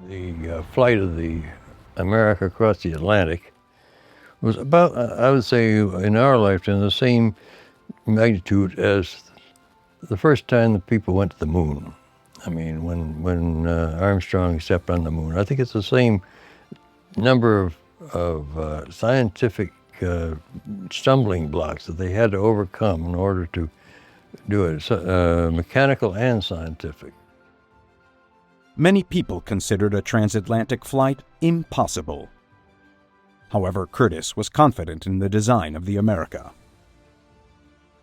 The flight of the America across the Atlantic was about, I would say, in our lifetime, the same magnitude as the first time the people went to the moon. I mean, when Armstrong stepped on the moon. I think it's the same number of scientific stumbling blocks that they had to overcome in order to do it, mechanical and scientific. Many people considered a transatlantic flight impossible. However, Curtiss was confident in the design of the America.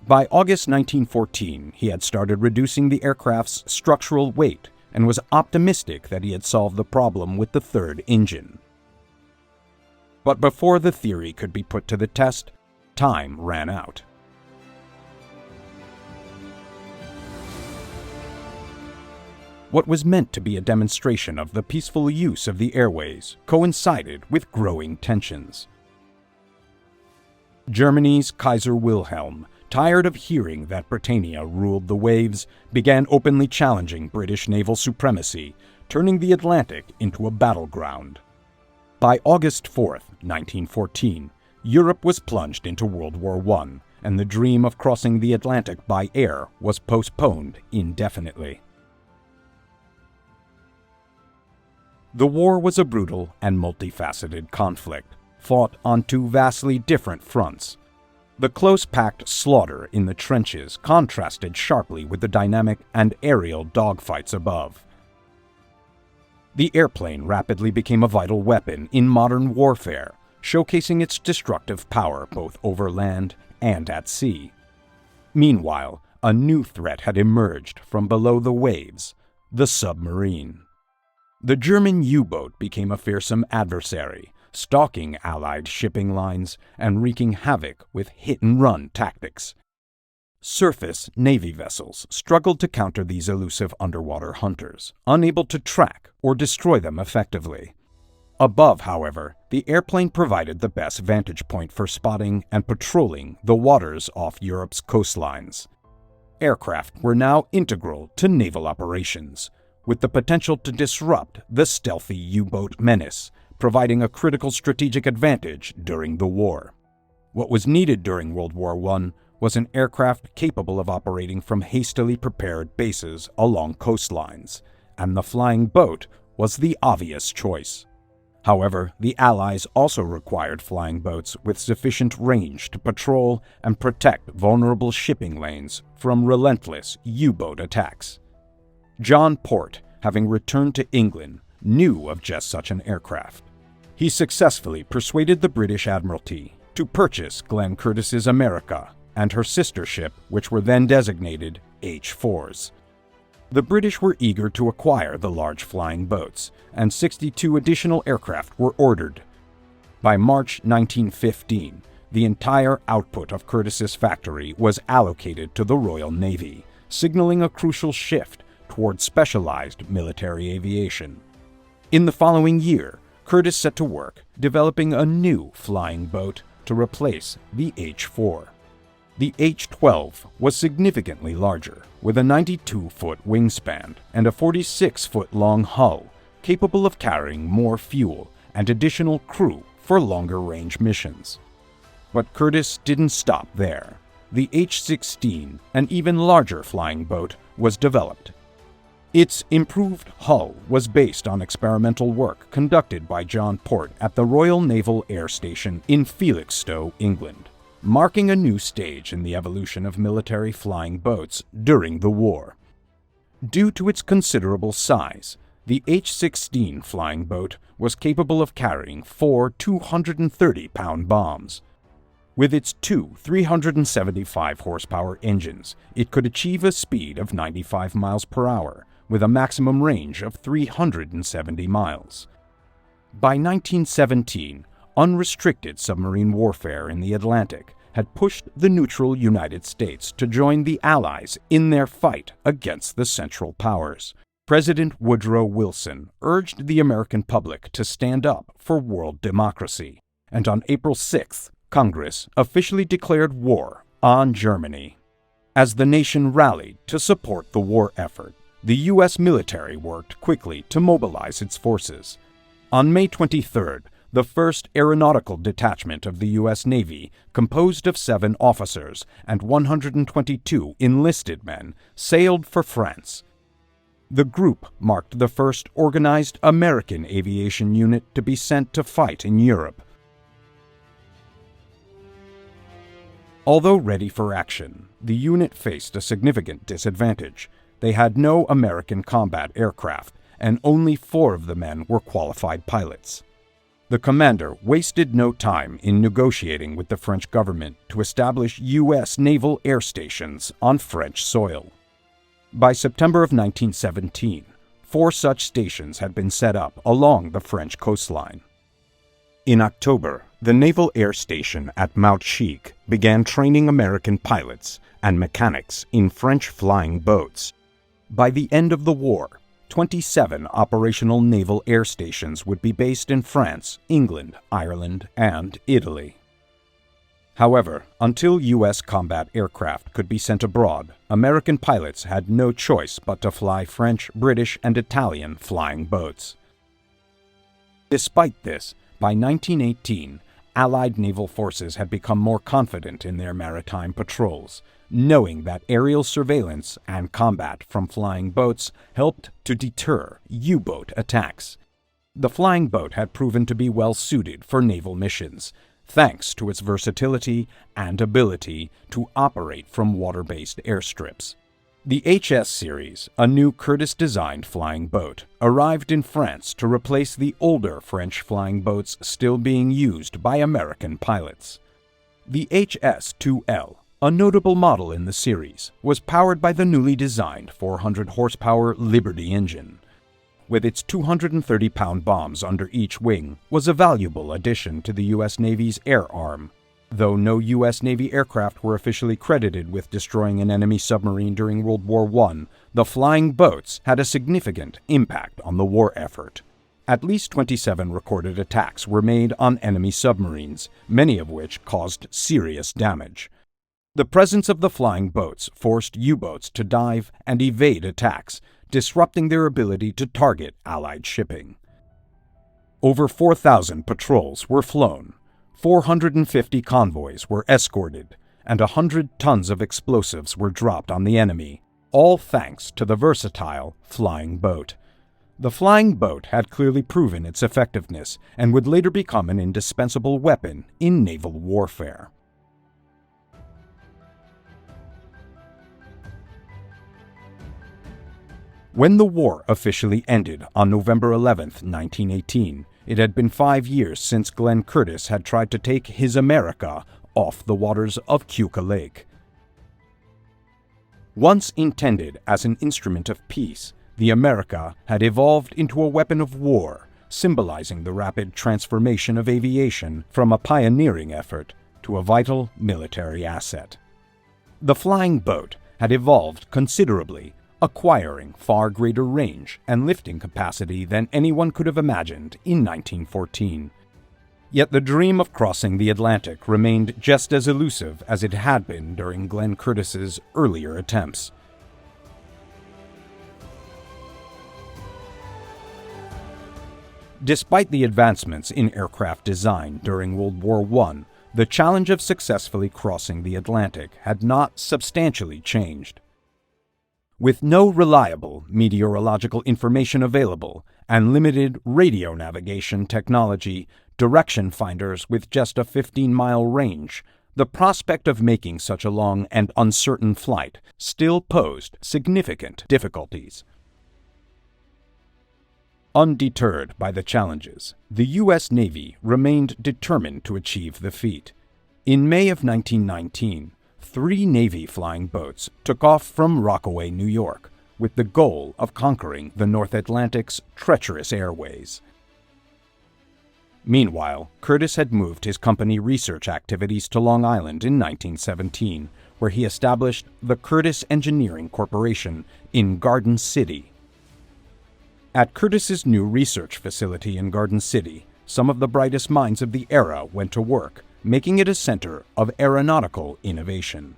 By August 1914, he had started reducing the aircraft's structural weight and was optimistic that he had solved the problem with the third engine. But before the theory could be put to the test, time ran out. What was meant to be a demonstration of the peaceful use of the airways coincided with growing tensions. Germany's Kaiser Wilhelm, tired of hearing that Britannia ruled the waves, began openly challenging British naval supremacy, turning the Atlantic into a battleground. By August 4, 1914, Europe was plunged into World War I, and the dream of crossing the Atlantic by air was postponed indefinitely. The war was a brutal and multifaceted conflict, fought on two vastly different fronts. The close-packed slaughter in the trenches contrasted sharply with the dynamic and aerial dogfights above. The airplane rapidly became a vital weapon in modern warfare, showcasing its destructive power both over land and at sea. Meanwhile, a new threat had emerged from below the waves: the submarine. The German U-boat became a fearsome adversary, stalking Allied shipping lines and wreaking havoc with hit-and-run tactics. Surface Navy vessels struggled to counter these elusive underwater hunters, unable to track or destroy them effectively. Above, however, the airplane provided the best vantage point for spotting and patrolling the waters off Europe's coastlines. Aircraft were now integral to naval operations, with the potential to disrupt the stealthy U-boat menace, providing a critical strategic advantage during the war. What was needed during World War I was an aircraft capable of operating from hastily prepared bases along coastlines, and the flying boat was the obvious choice. However, the Allies also required flying boats with sufficient range to patrol and protect vulnerable shipping lanes from relentless U-boat attacks. John Port, having returned to England, knew of just such an aircraft. He successfully persuaded the British Admiralty to purchase Glenn Curtiss's America and her sister ship, which were then designated H-4s. The British were eager to acquire the large flying boats, and 62 additional aircraft were ordered. By March 1915, the entire output of Curtiss's factory was allocated to the Royal Navy, signaling a crucial shift toward specialized military aviation. In the following year, Curtiss set to work developing a new flying boat to replace the H-4. The H-12 was significantly larger, with a 92-foot wingspan and a 46-foot-long hull, capable of carrying more fuel and additional crew for longer-range missions. But Curtiss didn't stop there. The H-16, an even larger flying boat, was developed. Its improved hull was based on experimental work conducted by John Port at the Royal Naval Air Station in Felixstowe, England, marking a new stage in the evolution of military flying boats during the war. Due to its considerable size, the H-16 flying boat was capable of carrying 4 230-pound bombs. With its two 375-horsepower engines, it could achieve a speed of 95 miles per hour, with a maximum range of 370 miles. By 1917, unrestricted submarine warfare in the Atlantic had pushed the neutral United States to join the Allies in their fight against the Central Powers. President Woodrow Wilson urged the American public to stand up for world democracy, and on April 6th, Congress officially declared war on Germany. As the nation rallied to support the war effort, the U.S. military worked quickly to mobilize its forces. On May 23rd, the 1st Aeronautical Detachment of the U.S. Navy, composed of 7 officers and 122 enlisted men, sailed for France. The group marked the first organized American aviation unit to be sent to fight in Europe. Although ready for action, the unit faced a significant disadvantage. They had no American combat aircraft, and only 4 of the men were qualified pilots. The commander wasted no time in negotiating with the French government to establish U.S. naval air stations on French soil. By September of 1917, 4 such stations had been set up along the French coastline. In October, the Naval Air Station at Mount Chic began training American pilots and mechanics in French flying boats. By the end of the war, 27 operational naval air stations would be based in France, England, Ireland, and Italy. However, until U.S. combat aircraft could be sent abroad, American pilots had no choice but to fly French, British, and Italian flying boats. Despite this, by 1918, Allied naval forces had become more confident in their maritime patrols, knowing that aerial surveillance and combat from flying boats helped to deter U-boat attacks. The flying boat had proven to be well suited for naval missions, thanks to its versatility and ability to operate from water-based airstrips. The HS series, a new Curtiss-designed flying boat, arrived in France to replace the older French flying boats still being used by American pilots. The HS-2L, a notable model in the series, was powered by the newly designed 400-horsepower Liberty engine. With its 230-pound bombs under each wing, was a valuable addition to the U.S. Navy's air arm. Though no U.S. Navy aircraft were officially credited with destroying an enemy submarine during World War I, the flying boats had a significant impact on the war effort. At least 27 recorded attacks were made on enemy submarines, many of which caused serious damage. The presence of the flying boats forced U-boats to dive and evade attacks, disrupting their ability to target Allied shipping. Over 4,000 patrols were flown, 450 convoys were escorted, and 100 tons of explosives were dropped on the enemy, all thanks to the versatile flying boat. The flying boat had clearly proven its effectiveness and would later become an indispensable weapon in naval warfare. When the war officially ended on November 11, 1918, it had been 5 years since Glenn Curtiss had tried to take his America off the waters of Keuka Lake. Once intended as an instrument of peace, the America had evolved into a weapon of war, symbolizing the rapid transformation of aviation from a pioneering effort to a vital military asset. The flying boat had evolved considerably, acquiring far greater range and lifting capacity than anyone could have imagined in 1914. Yet the dream of crossing the Atlantic remained just as elusive as it had been during Glenn Curtiss's earlier attempts. Despite the advancements in aircraft design during World War I, the challenge of successfully crossing the Atlantic had not substantially changed. With no reliable meteorological information available and limited radio navigation technology, direction finders with just a 15-mile range, the prospect of making such a long and uncertain flight still posed significant difficulties. Undeterred by the challenges, the U.S. Navy remained determined to achieve the feat. In May of 1919, 3 Navy flying boats took off from Rockaway, New York, with the goal of conquering the North Atlantic's treacherous airways. Meanwhile, Curtiss had moved his company research activities to Long Island in 1917, where he established the Curtiss Engineering Corporation in Garden City. At Curtiss's new research facility in Garden City, some of the brightest minds of the era went to work, making it a center of aeronautical innovation.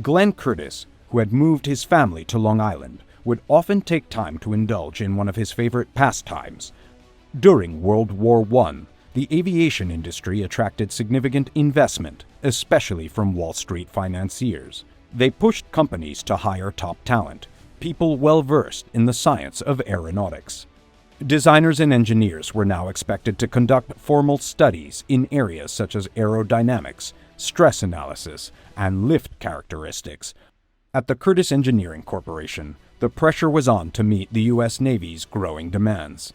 Glenn Curtiss, who had moved his family to Long Island, would often take time to indulge in one of his favorite pastimes. During World War I, the aviation industry attracted significant investment, especially from Wall Street financiers. They pushed companies to hire top talent, people well-versed in the science of aeronautics. Designers and engineers were now expected to conduct formal studies in areas such as aerodynamics, stress analysis, and lift characteristics. At the Curtiss Engineering Corporation, the pressure was on to meet the U.S. Navy's growing demands.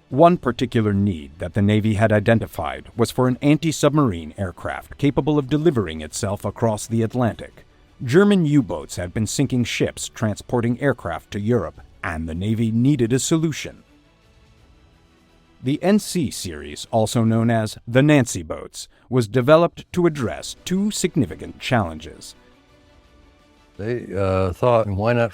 One particular need that the Navy had identified was for an anti-submarine aircraft capable of delivering itself across the Atlantic. German U-boats had been sinking ships transporting aircraft to Europe, and the Navy needed a solution. The NC series, also known as the Nancy boats, was developed to address two significant challenges. They thought, why not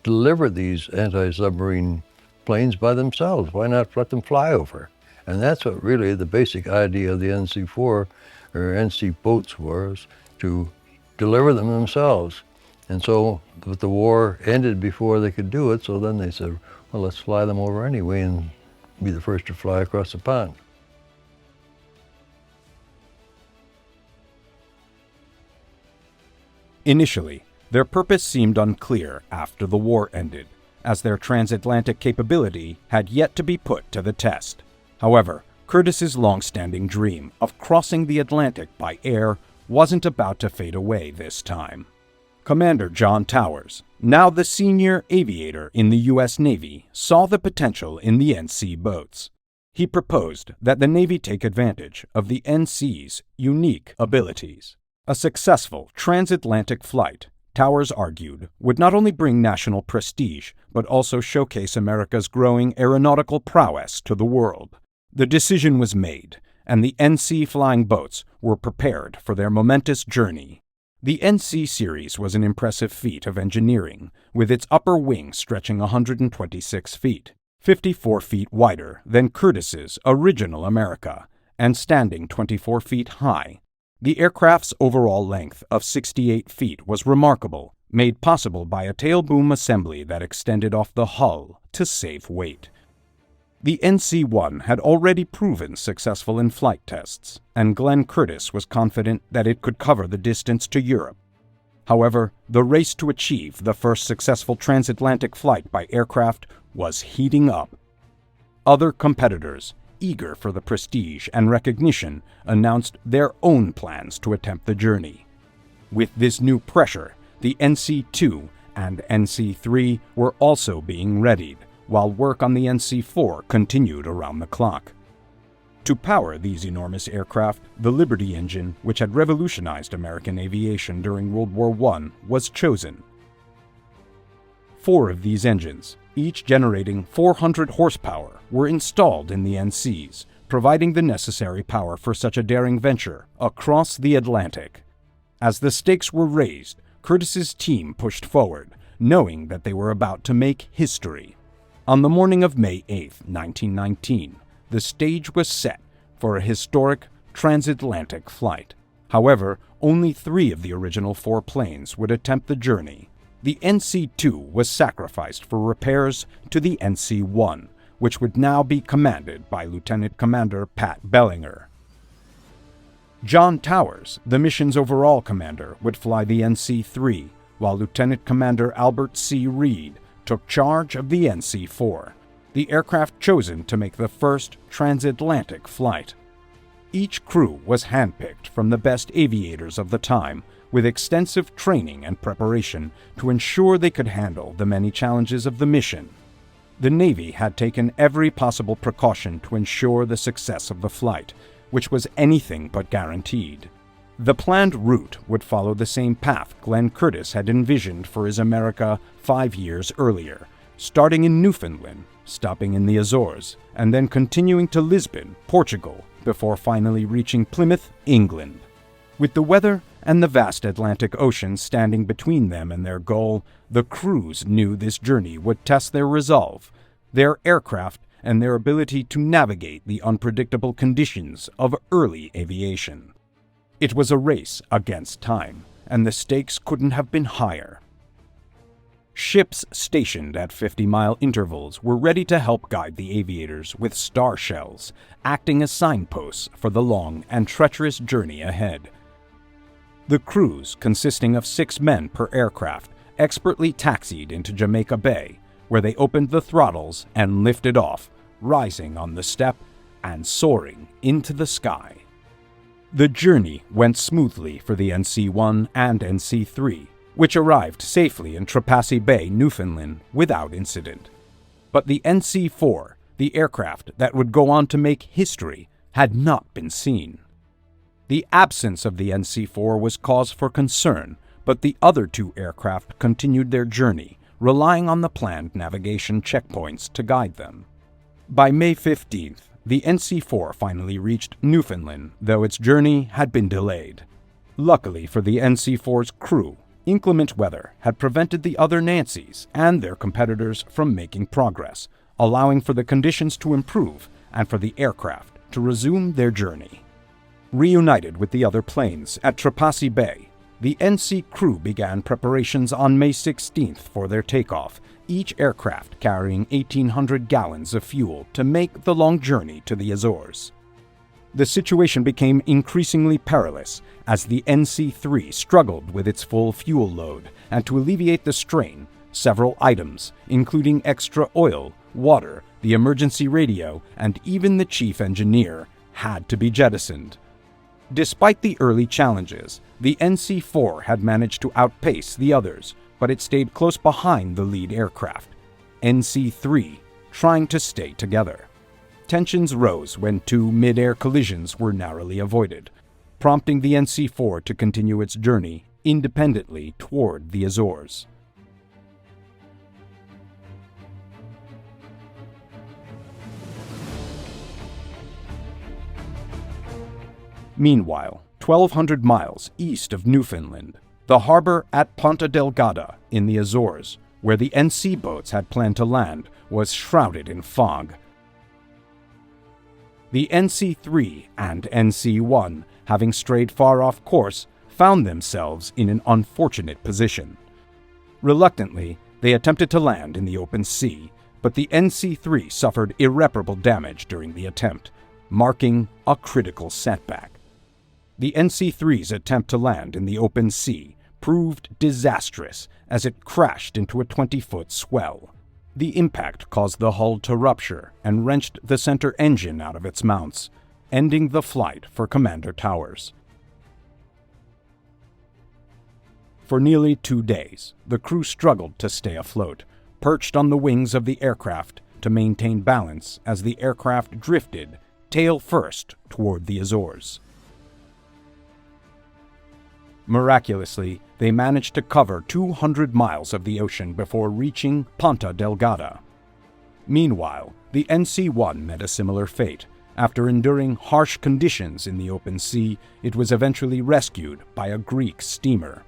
deliver these anti-submarine planes by themselves? Why not let them fly over? And that's what really the basic idea of the NC-4 or NC boats was, to deliver them themselves. And so, but the war ended before they could do it, so then they said, well, let's fly them over anyway and be the first to fly across the pond. Initially, their purpose seemed unclear after the war ended, as their transatlantic capability had yet to be put to the test. However, Curtiss's long-standing dream of crossing the Atlantic by air wasn't about to fade away this time. Commander John Towers, now the senior aviator in the U.S. Navy, saw the potential in the NC boats. He proposed that the Navy take advantage of the NC's unique abilities. A successful transatlantic flight, Towers argued, would not only bring national prestige, but also showcase America's growing aeronautical prowess to the world. The decision was made, and the NC flying boats were prepared for their momentous journey. The NC series was an impressive feat of engineering, with its upper wing stretching 126 feet, 54 feet wider than Curtiss's original America, and standing 24 feet high. The aircraft's overall length of 68 feet was remarkable, made possible by a tail boom assembly that extended off the hull to save weight. The NC-1 had already proven successful in flight tests, and Glenn Curtiss was confident that it could cover the distance to Europe. However, the race to achieve the first successful transatlantic flight by aircraft was heating up. Other competitors, eager for the prestige and recognition, announced their own plans to attempt the journey. With this new pressure, the NC-2 and NC-3 were also being readied, while work on the NC-4 continued around the clock. To power these enormous aircraft, the Liberty engine, which had revolutionized American aviation during World War I, was chosen. 4 of these engines, each generating 400 horsepower, were installed in the NCs, providing the necessary power for such a daring venture across the Atlantic. As the stakes were raised, Curtiss's team pushed forward, knowing that they were about to make history. On the morning of May 8, 1919, the stage was set for a historic transatlantic flight. However, only 3 of the original 4 planes would attempt the journey. The NC-2 was sacrificed for repairs to the NC-1, which would now be commanded by Lieutenant Commander Pat Bellinger. John Towers, the mission's overall commander, would fly the NC-3, while Lieutenant Commander Albert C. Reed took charge of the NC-4, the aircraft chosen to make the first transatlantic flight. Each crew was handpicked from the best aviators of the time, with extensive training and preparation to ensure they could handle the many challenges of the mission. The Navy had taken every possible precaution to ensure the success of the flight, which was anything but guaranteed. The planned route would follow the same path Glenn Curtiss had envisioned for his America 5 years earlier, starting in Newfoundland, stopping in the Azores, and then continuing to Lisbon, Portugal, before finally reaching Plymouth, England. With the weather and the vast Atlantic Ocean standing between them and their goal, the crews knew this journey would test their resolve, their aircraft, and their ability to navigate the unpredictable conditions of early aviation. It was a race against time, and the stakes couldn't have been higher. Ships stationed at 50-mile intervals were ready to help guide the aviators with star shells, acting as signposts for the long and treacherous journey ahead. The crews, consisting of 6 men per aircraft, expertly taxied into Jamaica Bay, where they opened the throttles and lifted off, rising on the step and soaring into the sky. The journey went smoothly for the NC-1 and NC-3, which arrived safely in Trepassey Bay, Newfoundland, without incident. But the NC-4, the aircraft that would go on to make history, had not been seen. The absence of the NC-4 was cause for concern, but the other 2 aircraft continued their journey, relying on the planned navigation checkpoints to guide them. By May 15th, the NC-4 finally reached Newfoundland, though its journey had been delayed. Luckily for the NC-4's crew, inclement weather had prevented the other Nancys and their competitors from making progress, allowing for the conditions to improve and for the aircraft to resume their journey. Reunited with the other planes at Trepassey Bay, the NC crew began preparations on May 16th for their takeoff, each aircraft carrying 1,800 gallons of fuel to make the long journey to the Azores. The situation became increasingly perilous as the NC-3 struggled with its full fuel load, and to alleviate the strain, several items, including extra oil, water, the emergency radio, and even the chief engineer, had to be jettisoned. Despite the early challenges, the NC-4 had managed to outpace the others, but it stayed close behind the lead aircraft, NC-3, trying to stay together. Tensions rose when 2 mid-air collisions were narrowly avoided, prompting the NC-4 to continue its journey independently toward the Azores. Meanwhile, 1,200 miles east of Newfoundland, the harbor at Ponta Delgada in the Azores, where the NC boats had planned to land, was shrouded in fog. The NC-3 and NC-1, having strayed far off course, found themselves in an unfortunate position. Reluctantly, they attempted to land in the open sea, but the NC-3 suffered irreparable damage during the attempt, marking a critical setback. The NC-3's attempt to land in the open sea proved disastrous as it crashed into a 20-foot swell. The impact caused the hull to rupture and wrenched the center engine out of its mounts, ending the flight for Commander Towers. For nearly 2 days, the crew struggled to stay afloat, perched on the wings of the aircraft to maintain balance as the aircraft drifted, tail first, toward the Azores. Miraculously, they managed to cover 200 miles of the ocean before reaching Ponta Delgada. Meanwhile, the NC-1 met a similar fate. After enduring harsh conditions in the open sea, it was eventually rescued by a Greek steamer.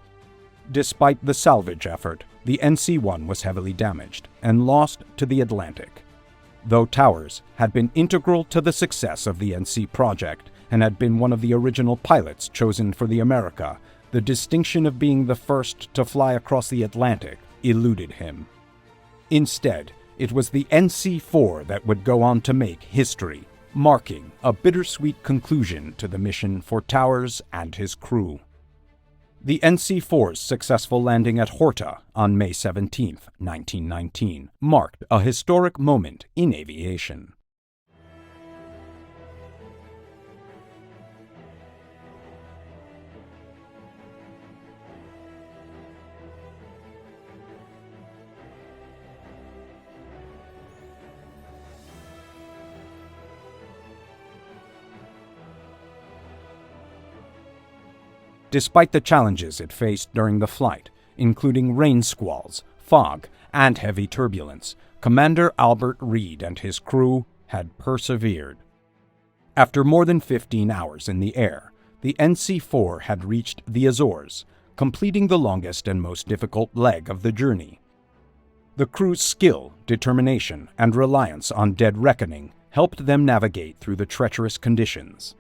Despite the salvage effort, the NC-1 was heavily damaged and lost to the Atlantic. Though Towers had been integral to the success of the NC project and had been one of the original pilots chosen for the America, the distinction of being the first to fly across the Atlantic eluded him. Instead, it was the NC-4 that would go on to make history, marking a bittersweet conclusion to the mission for Towers and his crew. The NC-4's successful landing at Horta on May 17, 1919, marked a historic moment in aviation. Despite the challenges it faced during the flight, including rain squalls, fog, and heavy turbulence, Commander Albert Reed and his crew had persevered. After more than 15 hours in the air, the NC-4 had reached the Azores, completing the longest and most difficult leg of the journey. The crew's skill, determination, and reliance on dead reckoning helped them navigate through the treacherous conditions.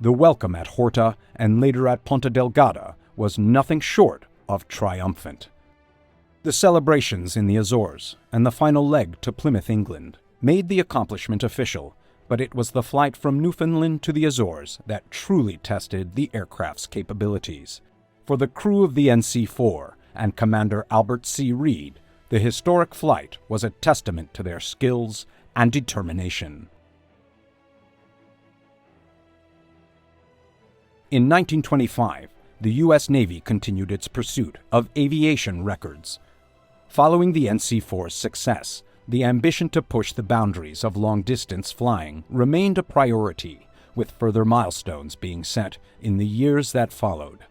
The welcome at Horta and later at Ponta Delgada was nothing short of triumphant. The celebrations in the Azores and the final leg to Plymouth, England, made the accomplishment official, but it was the flight from Newfoundland to the Azores that truly tested the aircraft's capabilities. For the crew of the NC-4 and Commander Albert C. Reed, the historic flight was a testament to their skills and determination. In 1925, the U.S. Navy continued its pursuit of aviation records. Following the NC-4's success, the ambition to push the boundaries of long-distance flying remained a priority, with further milestones being set in the years that followed.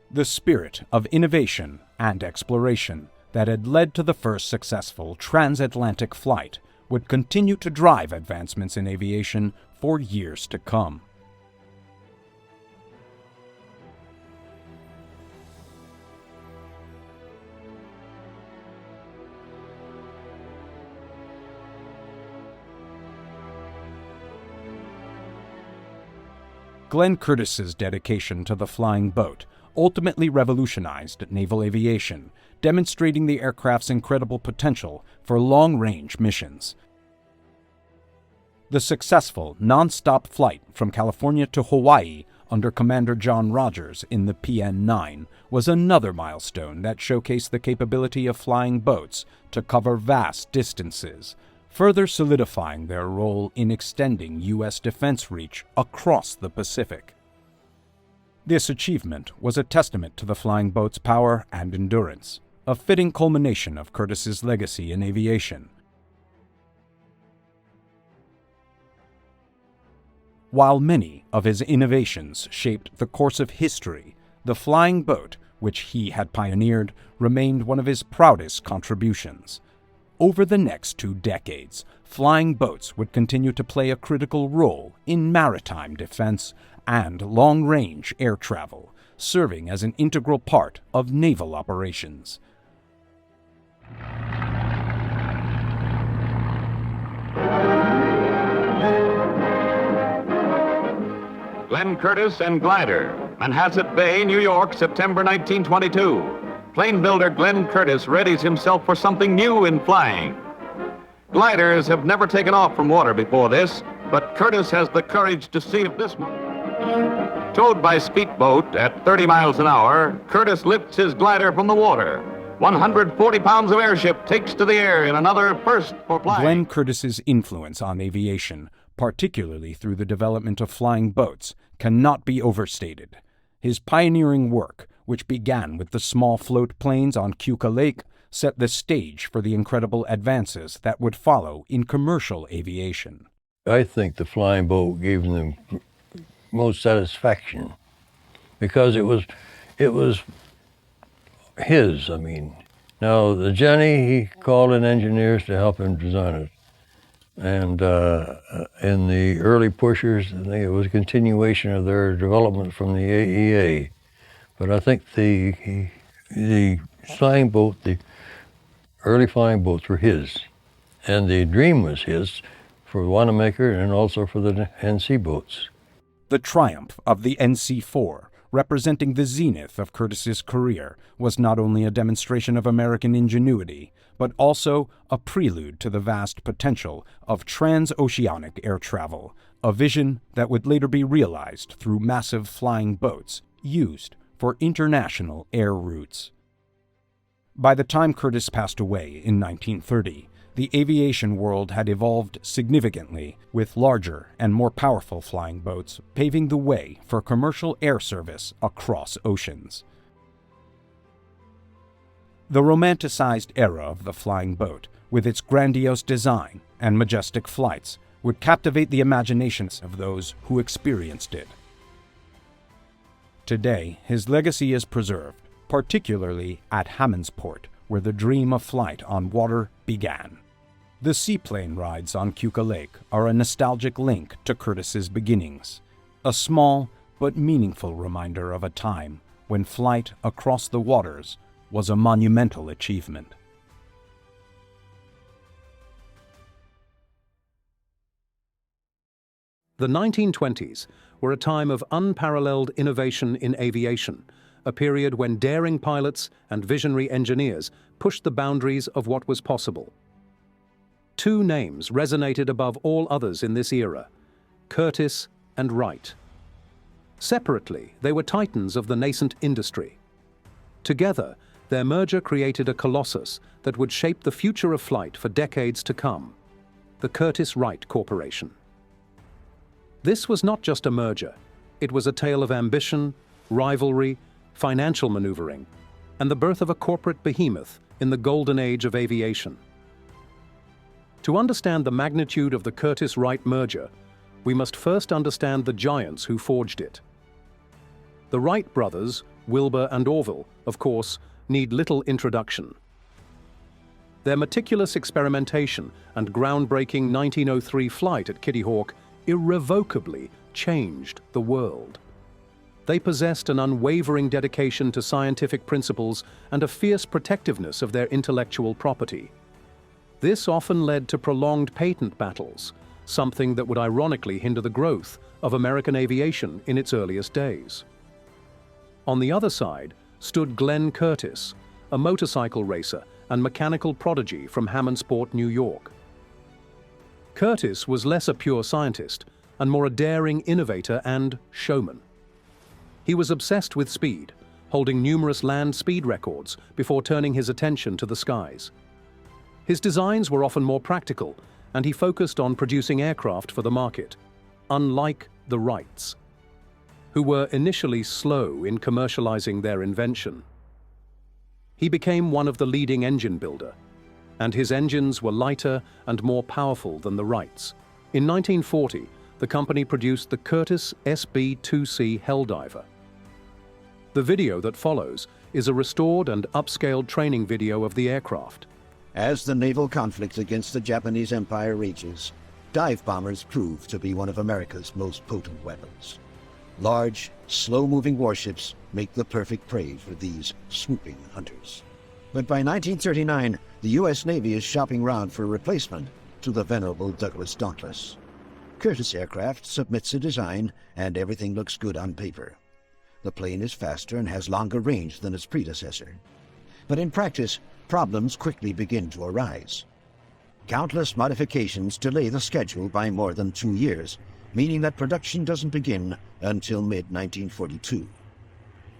The spirit of innovation and exploration that had led to the first successful transatlantic flight would continue to drive advancements in aviation for years to come. Glenn Curtiss's dedication to the flying boat ultimately revolutionized naval aviation, demonstrating the aircraft's incredible potential for long-range missions. The successful non-stop flight from California to Hawaii under Commander John Rogers in the PN-9 was another milestone that showcased the capability of flying boats to cover vast distances, further solidifying their role in extending U.S. defense reach across the Pacific. This achievement was a testament to the flying boat's power and endurance, a fitting culmination of Curtiss's legacy in aviation. While many of his innovations shaped the course of history, the flying boat, which he had pioneered, remained one of his proudest contributions. Over the next 2 decades, flying boats would continue to play a critical role in maritime defense and long-range air travel, serving as an integral part of naval operations. Glenn Curtiss and Glider, Manhasset Bay, New York, September 1922. Plane builder Glenn Curtiss readies himself for something new in flying. Gliders have never taken off from water before this, but Curtiss has the courage to see if this... Towed by speedboat at 30 miles an hour, Curtiss lifts his glider from the water. 140 pounds of airship takes to the air in another first for flying. Glenn Curtiss's influence on aviation, particularly through the development of flying boats, cannot be overstated. His pioneering work, which began with the small float planes on Keuka Lake, set the stage for the incredible advances that would follow in commercial aviation. I think the flying boat gave them most satisfaction because it was his. I mean, now the Jenny, he called in engineers to help him design it, and in the early pushers, I think it was a continuation of their development from the AEA. But I think the flying boat, the early flying boats were his, and the dream was his for Wanamaker and also for the NC boats. The triumph of the NC-4, representing the zenith of Curtiss's career, was not only a demonstration of American ingenuity, but also a prelude to the vast potential of transoceanic air travel, a vision that would later be realized through massive flying boats used for international air routes. By the time Curtiss passed away in 1930, the aviation world had evolved significantly, with larger and more powerful flying boats paving the way for commercial air service across oceans. The romanticized era of the flying boat, with its grandiose design and majestic flights, would captivate the imaginations of those who experienced it. Today, his legacy is preserved, particularly at Hammondsport, where the dream of flight on water began. The seaplane rides on Keuka Lake are a nostalgic link to Curtiss's beginnings, a small but meaningful reminder of a time when flight across the waters was a monumental achievement. The 1920s were a time of unparalleled innovation in aviation, a period when daring pilots and visionary engineers pushed the boundaries of what was possible. Two names resonated above all others in this era: Curtiss and Wright. Separately, they were titans of the nascent industry. Together, their merger created a colossus that would shape the future of flight for decades to come: the Curtiss-Wright Corporation. This was not just a merger. It was a tale of ambition, rivalry, financial maneuvering, and the birth of a corporate behemoth in the golden age of aviation. To understand the magnitude of the Curtiss-Wright merger, we must first understand the giants who forged it. The Wright brothers, Wilbur and Orville, of course, need little introduction. Their meticulous experimentation and groundbreaking 1903 flight at Kitty Hawk irrevocably changed the world. They possessed an unwavering dedication to scientific principles and a fierce protectiveness of their intellectual property. This often led to prolonged patent battles, something that would ironically hinder the growth of American aviation in its earliest days. On the other side stood Glenn Curtiss, a motorcycle racer and mechanical prodigy from Hammondsport, New York. Curtiss was less a pure scientist and more a daring innovator and showman. He was obsessed with speed, holding numerous land speed records before turning his attention to the skies. His designs were often more practical, and he focused on producing aircraft for the market, unlike the Wrights, who were initially slow in commercializing their invention. He became one of the leading engine builder, and his engines were lighter and more powerful than the Wrights. In 1940, the company produced the Curtiss SB-2C Helldiver. The video that follows is a restored and upscaled training video of the aircraft. As the naval conflict against the Japanese Empire rages, dive bombers prove to be one of America's most potent weapons. Large, slow-moving warships make the perfect prey for these swooping hunters. But by 1939, the U.S. Navy is shopping around for a replacement to the venerable Douglas Dauntless. Curtiss Aircraft submits a design, and everything looks good on paper. The plane is faster and has longer range than its predecessor. But in practice, problems quickly begin to arise. Countless modifications delay the schedule by more than 2 years, meaning that production doesn't begin until mid-1942.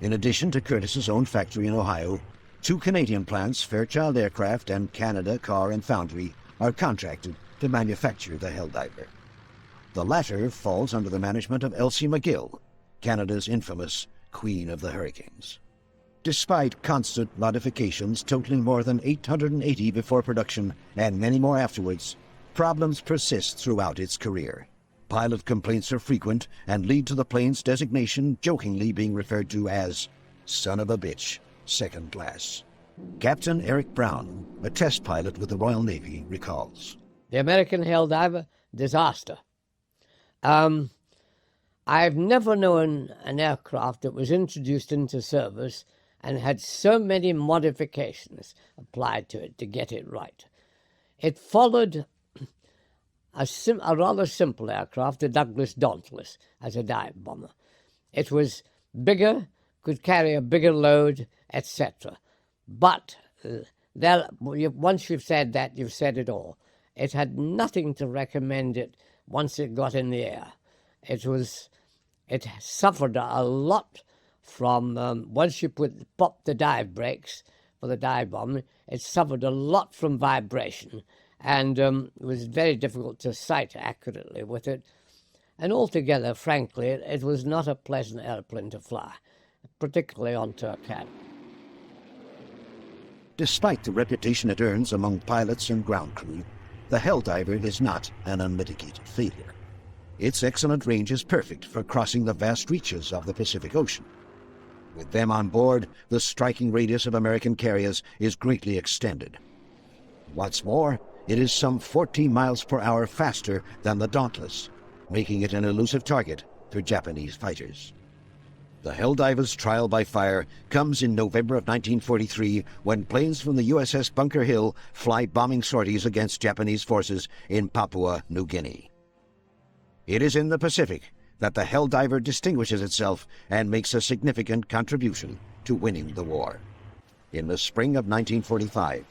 In addition to Curtiss's own factory in Ohio, 2 Canadian plants, Fairchild Aircraft and Canada Car and Foundry, are contracted to manufacture the Helldiver. The latter falls under the management of Elsie McGill, Canada's infamous Queen of the Hurricanes. Despite constant modifications totaling more than 880 before production and many more afterwards, problems persist throughout its career. Pilot complaints are frequent and lead to the plane's designation jokingly being referred to as "son of a bitch, second class." Captain Eric Brown, a test pilot with the Royal Navy, recalls. The American Helldiver, disaster. I've never known an aircraft that was introduced into service and had so many modifications applied to it to get it right. It followed a rather simple aircraft, the Douglas Dauntless, as a dive bomber. It was bigger, could carry a bigger load, etc. But once you've said that, you've said it all. It had nothing to recommend it once it got in the air. It suffered a lot from, once you popped the dive brakes for the dive bomb, it suffered a lot from vibration, and it was very difficult to sight accurately with it. And altogether, frankly, it was not a pleasant airplane to fly, particularly on Turcat. Despite the reputation it earns among pilots and ground crew, the Helldiver is not an unmitigated failure. Its excellent range is perfect for crossing the vast reaches of the Pacific Ocean. With them on board, the striking radius of American carriers is greatly extended. What's more, it is some 14 miles per hour faster than the Dauntless, making it an elusive target for Japanese fighters. The Helldiver's trial by fire comes in November of 1943 when planes from the USS Bunker Hill fly bombing sorties against Japanese forces in Papua New Guinea. It is in the Pacific that the Helldiver distinguishes itself and makes a significant contribution to winning the war. In the spring of 1945,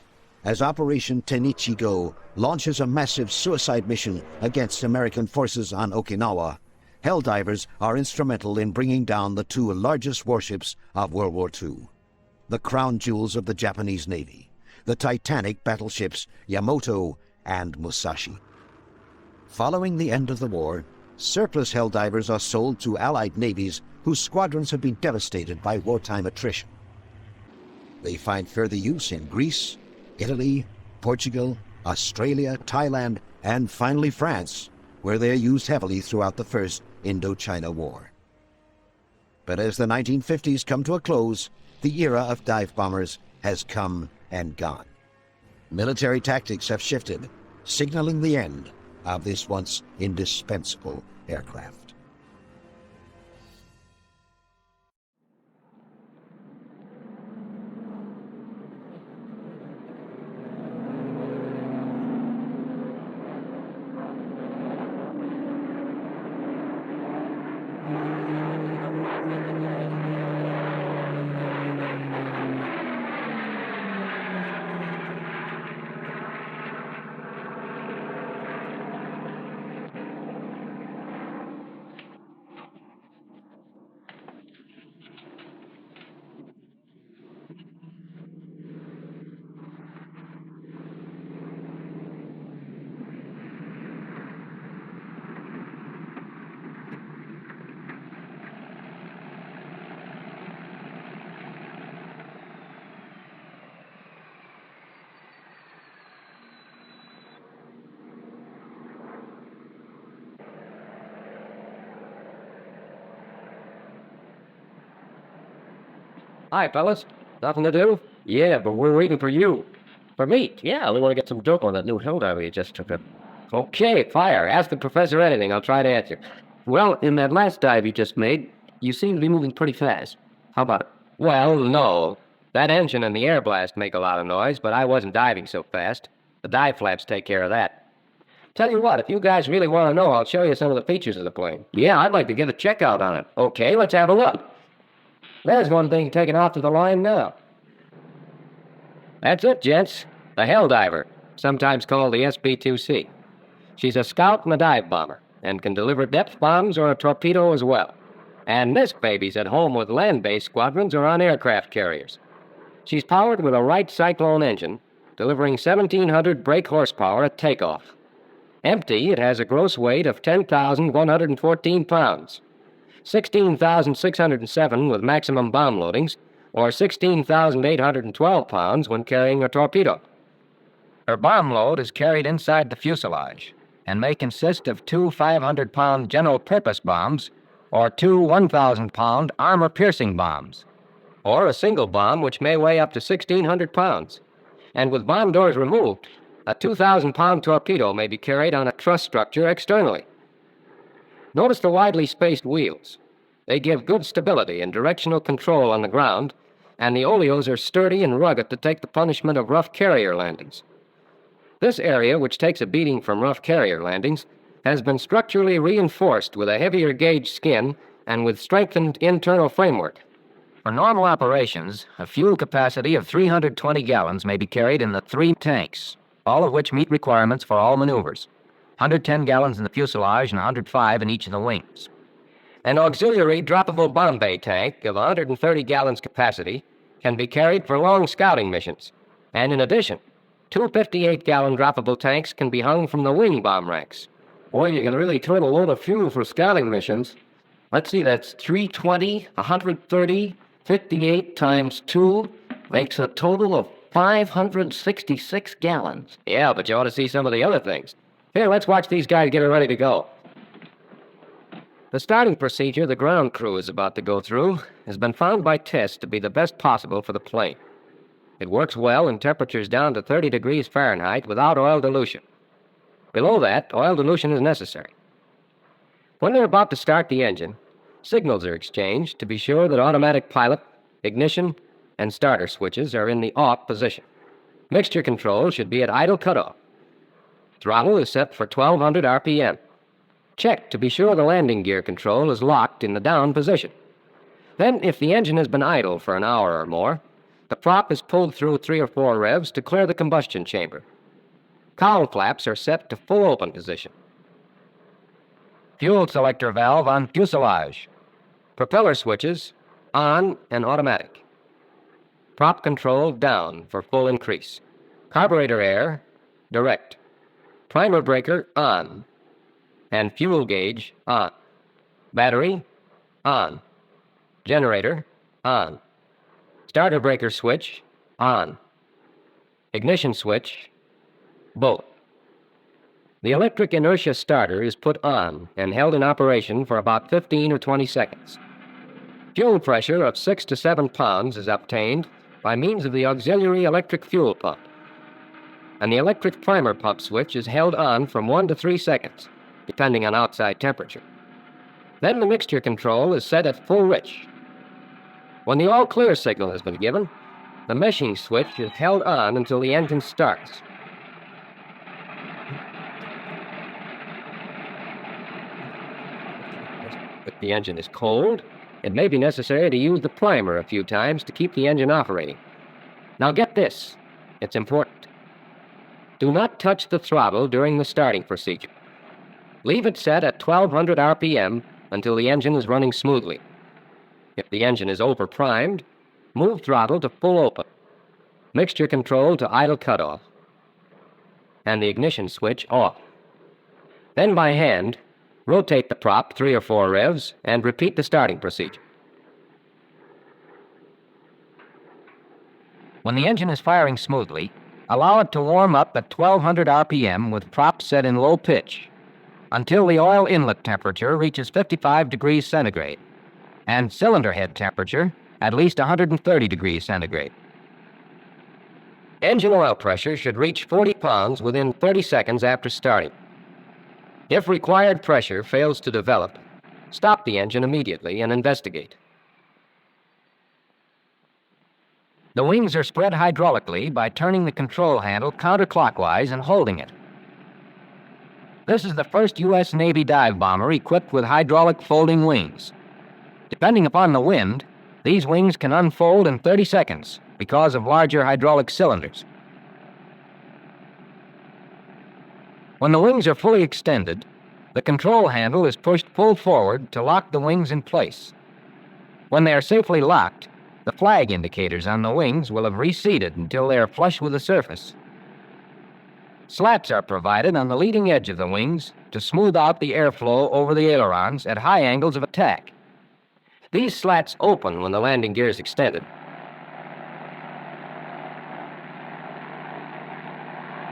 as Operation Tenichi-Go launches a massive suicide mission against American forces on Okinawa, Helldivers are instrumental in bringing down the two largest warships of World War II, the crown jewels of the Japanese Navy, the Titanic battleships Yamato and Musashi. Following the end of the war, surplus Helldivers are sold to Allied navies whose squadrons have been devastated by wartime attrition. They find further use in Greece, Italy, Portugal, Australia, Thailand, and finally France, where they are used heavily throughout the First Indochina War. But as the 1950s come to a close, the era of dive bombers has come and gone. Military tactics have shifted, signaling the end of this once indispensable aircraft. Hi, fellas. Nothing to do? Yeah, but we're waiting for you. For me? Yeah, we want to get some dope on that new hill dive you just took up. Okay, fire. Ask the professor anything. I'll try to answer. Well, in that last dive you just made, you seem to be moving pretty fast. How about it? Well, no. That engine and the air blast make a lot of noise, but I wasn't diving so fast. The dive flaps take care of that. Tell you what, if you guys really want to know, I'll show you some of the features of the plane. Yeah, I'd like to get a checkout on it. Okay, let's have a look. There's one thing taken off to the line now. That's it, gents. The Helldiver, sometimes called the SB-2C. She's a scout and a dive bomber, and can deliver depth bombs or a torpedo as well. And this baby's at home with land-based squadrons or on aircraft carriers. She's powered with a Wright Cyclone engine, delivering 1,700 brake horsepower at takeoff. Empty, it has a gross weight of 10,114 pounds. 16,607 with maximum bomb loadings, or 16,812 pounds when carrying a torpedo. Her bomb load is carried inside the fuselage, and may consist of two 500-pound general-purpose bombs, or two 1,000-pound armor-piercing bombs, or a single bomb which may weigh up to 1,600 pounds. And with bomb doors removed, a 2,000-pound torpedo may be carried on a truss structure externally. Notice the widely spaced wheels. They give good stability and directional control on the ground, and the oleos are sturdy and rugged to take the punishment of rough carrier landings. This area, which takes a beating from rough carrier landings, has been structurally reinforced with a heavier gauge skin and with strengthened internal framework. For normal operations, a fuel capacity of 320 gallons may be carried in the 3 tanks, all of which meet requirements for all maneuvers. 110 gallons in the fuselage and 105 in each of the wings. An auxiliary droppable bomb bay tank of 130 gallons capacity can be carried for long scouting missions. And in addition, 2 58-gallon droppable tanks can be hung from the wing bomb racks. Boy, you can really turn a load of fuel for scouting missions. Let's see, that's 320, 130, 58 times 2 makes a total of 566 gallons. Yeah, but you ought to see some of the other things. Here, let's watch these guys get her ready to go. The starting procedure the ground crew is about to go through has been found by tests to be the best possible for the plane. It works well in temperatures down to 30 degrees Fahrenheit without oil dilution. Below that, oil dilution is necessary. When they're about to start the engine, signals are exchanged to be sure that automatic pilot, ignition, and starter switches are in the off position. Mixture control should be at idle cutoff. Throttle is set for 1,200 RPM. Check to be sure the landing gear control is locked in the down position. Then, if the engine has been idle for an hour or more, the prop is pulled through 3 or 4 revs to clear the combustion chamber. Cowl flaps are set to full open position. Fuel selector valve on fuselage. Propeller switches on and automatic. Prop control down for full increase. Carburetor air direct. Primer breaker on. And fuel gauge on. Battery on. Generator on. Starter breaker switch on. Ignition switch both. The electric inertia starter is put on and held in operation for about 15 or 20 seconds. Fuel pressure of 6 to 7 pounds is obtained by means of the auxiliary electric fuel pump, and the electric primer pump switch is held on from 1 to 3 seconds, depending on outside temperature. Then the mixture control is set at full rich. When the all-clear signal has been given, the meshing switch is held on until the engine starts. If the engine is cold, it may be necessary to use the primer a few times to keep the engine operating. Now get this, it's important. Do not touch the throttle during the starting procedure. Leave it set at 1200 RPM until the engine is running smoothly. If the engine is over-primed, move throttle to full open, mixture control to idle cutoff, and the ignition switch off. Then by hand, rotate the prop 3 or 4 revs and repeat the starting procedure. When the engine is firing smoothly, allow it to warm up at 1200 RPM with prop set in low pitch until the oil inlet temperature reaches 55 degrees centigrade and cylinder head temperature at least 130 degrees centigrade. Engine oil pressure should reach 40 pounds within 30 seconds after starting. If required pressure fails to develop, stop the engine immediately and investigate. The wings are spread hydraulically by turning the control handle counterclockwise and holding it. This is the first U.S. Navy dive bomber equipped with hydraulic folding wings. Depending upon the wind, these wings can unfold in 30 seconds because of larger hydraulic cylinders. When the wings are fully extended, the control handle is pushed full forward to lock the wings in place. When they are safely locked, the flag indicators on the wings will have receded until they are flush with the surface. Slats are provided on the leading edge of the wings to smooth out the airflow over the ailerons at high angles of attack. These slats open when the landing gear is extended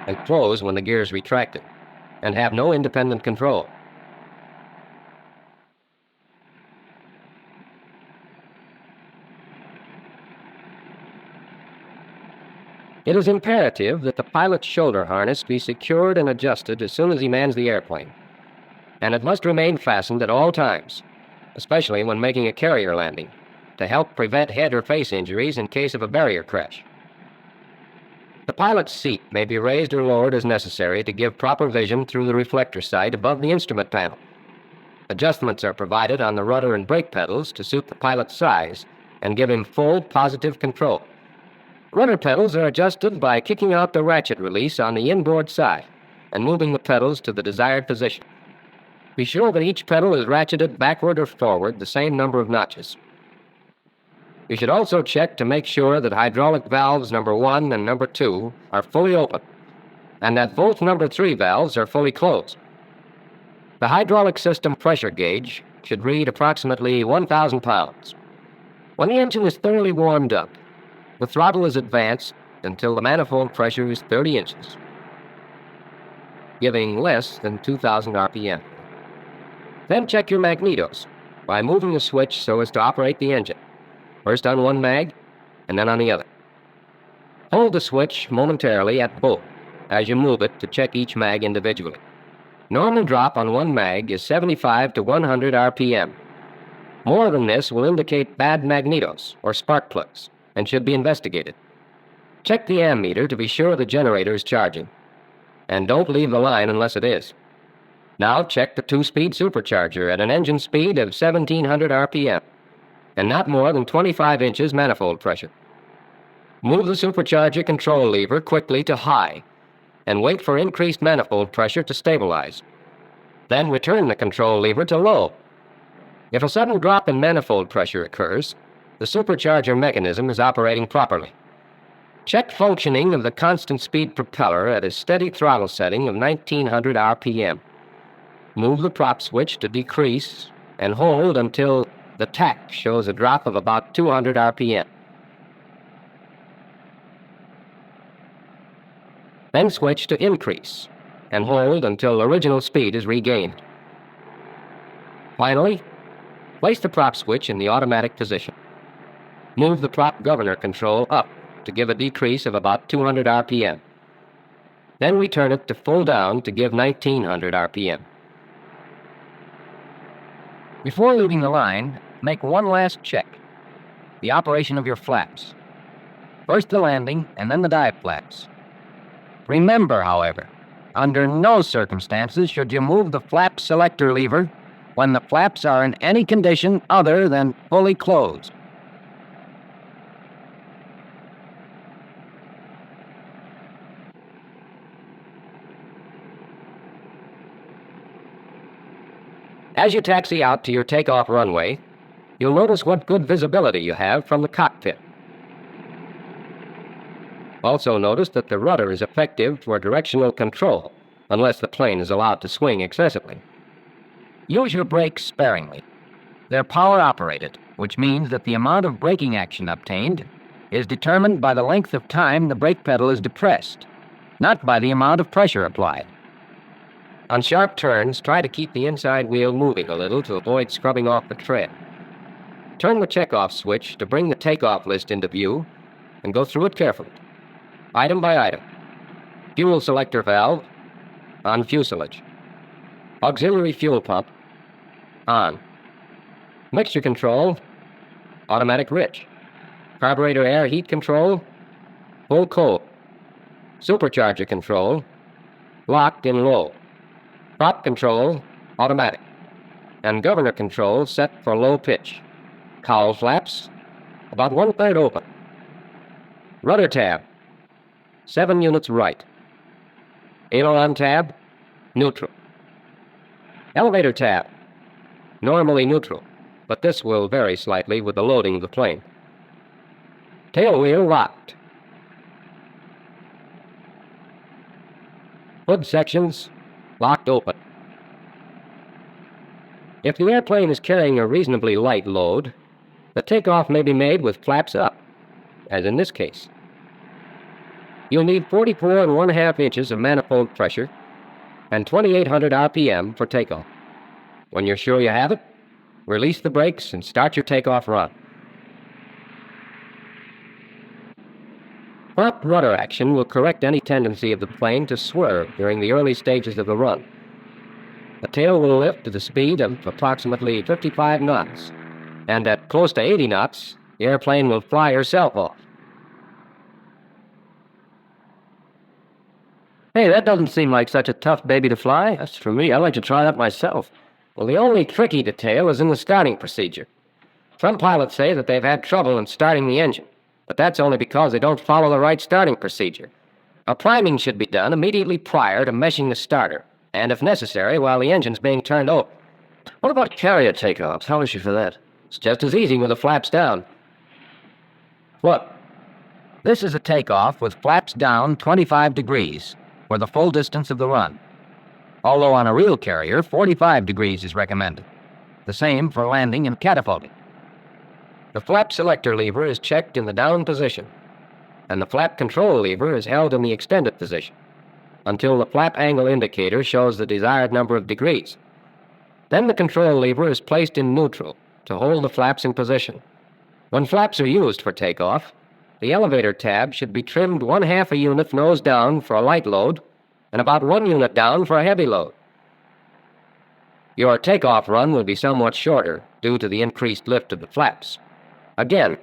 and close when the gear is retracted, and have no independent control. It is imperative that the pilot's shoulder harness be secured and adjusted as soon as he mans the airplane, and it must remain fastened at all times, especially when making a carrier landing, to help prevent head or face injuries in case of a barrier crash. The pilot's seat may be raised or lowered as necessary to give proper vision through the reflector sight above the instrument panel. Adjustments are provided on the rudder and brake pedals to suit the pilot's size and give him full positive control. Rudder pedals are adjusted by kicking out the ratchet release on the inboard side and moving the pedals to the desired position. Be sure that each pedal is ratcheted backward or forward the same number of notches. You should also check to make sure that hydraulic valves number 1 and number 2 are fully open, and that both number 3 valves are fully closed. The hydraulic system pressure gauge should read approximately 1,000 pounds. When the engine is thoroughly warmed up, the throttle is advanced until the manifold pressure is 30 inches, giving less than 2,000 RPM. Then check your magnetos by moving the switch so as to operate the engine, first on one mag and then on the other. Hold the switch momentarily at both as you move it to check each mag individually. Normal drop on one mag is 75 to 100 RPM. More than this will indicate bad magnetos or spark plugs and should be investigated. Check the ammeter to be sure the generator is charging, and don't leave the line unless it is. Now check the 2-speed supercharger at an engine speed of 1700 RPM. and not more than 25 inches manifold pressure. Move the supercharger control lever quickly to high and wait for increased manifold pressure to stabilize. Then return the control lever to low. If a sudden drop in manifold pressure occurs, the supercharger mechanism is operating properly. Check functioning of the constant speed propeller at a steady throttle setting of 1900 RPM. Move the prop switch to decrease and hold until the tack shows a drop of about 200 RPM. Then switch to increase and hold until original speed is regained. Finally, place the prop switch in the automatic position. Move the prop governor control up to give a decrease of about 200 RPM. Then return it to full down to give 1900 RPM. Before leaving the line, make one last check: the operation of your flaps. First the landing and then the dive flaps. Remember, however, under no circumstances should you move the flap selector lever when the flaps are in any condition other than fully closed. As you taxi out to your takeoff runway, you'll notice what good visibility you have from the cockpit. Also notice that the rudder is effective for directional control, unless the plane is allowed to swing excessively. Use your brakes sparingly. They're power-operated, which means that the amount of braking action obtained is determined by the length of time the brake pedal is depressed, not by the amount of pressure applied. On sharp turns, try to keep the inside wheel moving a little to avoid scrubbing off the tread. Turn the checkoff switch to bring the takeoff list into view and go through it carefully, item by item. Fuel selector valve, on fuselage. Auxiliary fuel pump, on. Mixture control, automatic rich. Carburetor air heat control, full cold. Supercharger control, locked in low. Prop control, automatic. And governor control set for low pitch. Cowl flaps, about 1/3 open. Rudder tab, 7 units right. Aileron tab, neutral. Elevator tab, normally neutral, but this will vary slightly with the loading of the plane. Tail wheel locked. Hood sections locked open. If the airplane is carrying a reasonably light load, the takeoff may be made with flaps up, as in this case. You'll need 44 1/2 inches of manifold pressure and 2800 RPM for takeoff. When you're sure you have it, release the brakes and start your takeoff run. Prop rudder action will correct any tendency of the plane to swerve during the early stages of the run. The tail will lift to the speed of approximately 55 knots, and at close to 80 knots, the airplane will fly herself off. Hey, that doesn't seem like such a tough baby to fly. That's for me. I'd like to try that myself. Well, the only tricky detail is in the starting procedure. Some pilots say that they've had trouble in starting the engine, but that's only because they don't follow the right starting procedure. A priming should be done immediately prior to meshing the starter, and if necessary, while the engine's being turned over. What about carrier takeoffs? How is she for that? It's just as easy with the flaps down. Look, this is a takeoff with flaps down 25 degrees for the full distance of the run. Although on a real carrier, 45 degrees is recommended. The same for landing and catapulting. The flap selector lever is checked in the down position, and the flap control lever is held in the extended position until the flap angle indicator shows the desired number of degrees. Then the control lever is placed in neutral to hold the flaps in position. When flaps are used for takeoff, the elevator tab should be trimmed 1/2 a unit nose down for a light load and about 1 unit down for a heavy load. Your takeoff run will be somewhat shorter due to the increased lift of the flaps. Again,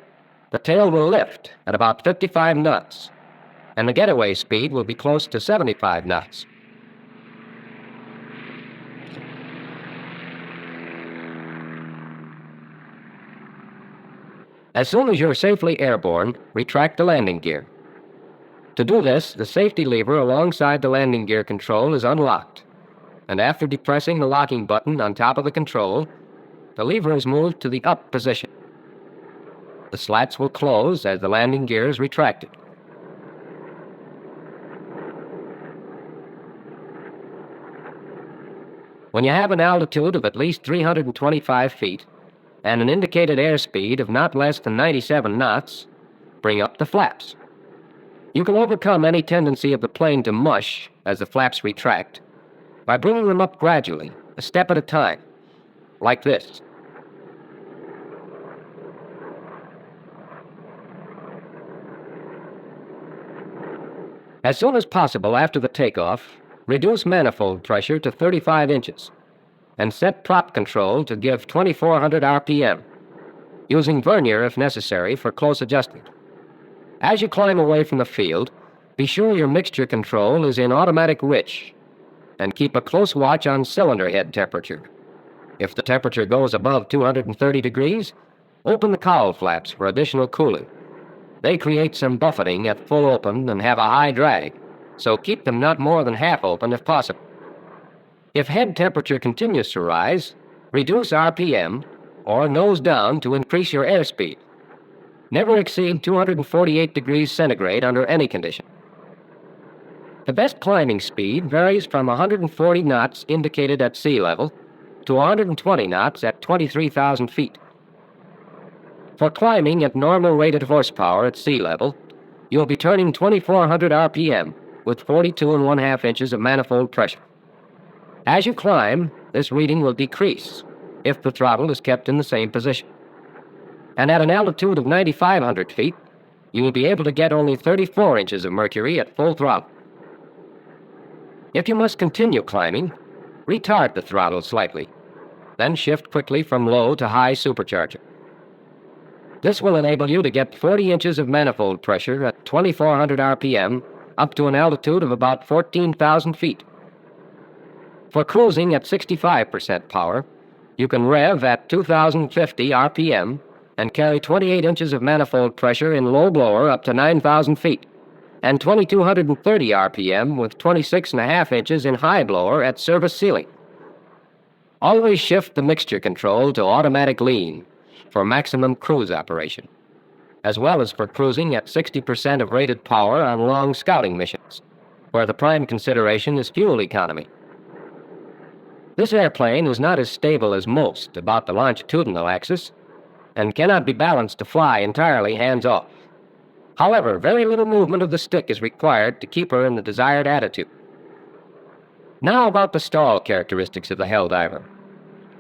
the tail will lift at about 55 knots, and the getaway speed will be close to 75 knots. As soon as you're safely airborne, retract the landing gear. To do this, the safety lever alongside the landing gear control is unlocked, and after depressing the locking button on top of the control, the lever is moved to the up position. The slats will close as the landing gear is retracted. When you have an altitude of at least 325 feet and an indicated airspeed of not less than 97 knots, bring up the flaps. You can overcome any tendency of the plane to mush as the flaps retract by bringing them up gradually, a step at a time, like this. As soon as possible after the takeoff, reduce manifold pressure to 35 inches and set prop control to give 2400 RPM, using vernier if necessary for close adjustment. As you climb away from the field, be sure your mixture control is in automatic rich and keep a close watch on cylinder head temperature. If the temperature goes above 230 degrees, open the cowl flaps for additional cooling. They create some buffeting at full open and have a high drag, so keep them not more than half open if possible. If head temperature continues to rise, reduce RPM or nose down to increase your airspeed. Never exceed 248 degrees centigrade under any condition. The best climbing speed varies from 140 knots indicated at sea level to 120 knots at 23,000 feet. For climbing at normal rated horsepower at sea level, you'll be turning 2400 RPM with 42½ inches of manifold pressure. As you climb, this reading will decrease if the throttle is kept in the same position. And at an altitude of 9,500 feet, you will be able to get only 34 inches of mercury at full throttle. If you must continue climbing, retard the throttle slightly, then shift quickly from low to high supercharger. This will enable you to get 40 inches of manifold pressure at 2400 RPM up to an altitude of about 14,000 feet. For cruising at 65% power, you can rev at 2,050 RPM and carry 28 inches of manifold pressure in low blower up to 9,000 feet, and 2,230 RPM with 26½ inches in high blower at service ceiling. Always shift the mixture control to automatic lean for maximum cruise operation, as well as for cruising at 60% of rated power on long scouting missions, where the prime consideration is fuel economy. This airplane is not as stable as most about the longitudinal axis and cannot be balanced to fly entirely hands-off. However, very little movement of the stick is required to keep her in the desired attitude. Now about the stall characteristics of the Helldiver.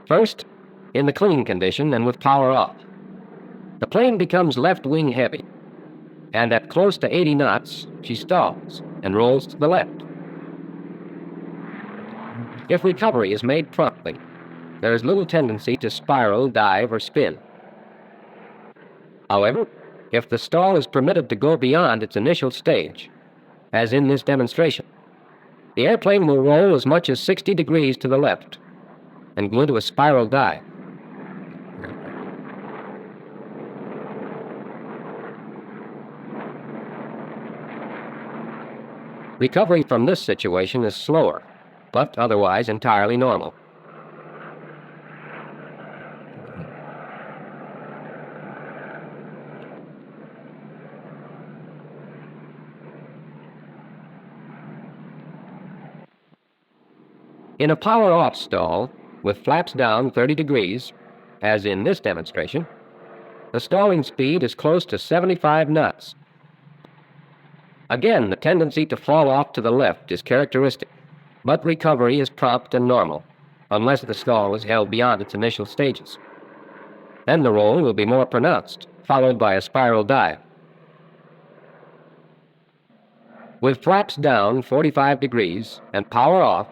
First, in the clean condition and with power off, the plane becomes left-wing heavy, and at close to 80 knots, she stalls and rolls to the left. If recovery is made promptly, there is little tendency to spiral, dive, or spin. However, if the stall is permitted to go beyond its initial stage, as in this demonstration, the airplane will roll as much as 60 degrees to the left and go into a spiral dive. Recovery from this situation is slower, but otherwise entirely normal. In a power-off stall, with flaps down 30 degrees, as in this demonstration, the stalling speed is close to 75 knots. Again, the tendency to fall off to the left is characteristic, but recovery is prompt and normal, unless the stall is held beyond its initial stages. Then the roll will be more pronounced, followed by a spiral dive. With flaps down 45 degrees and power off,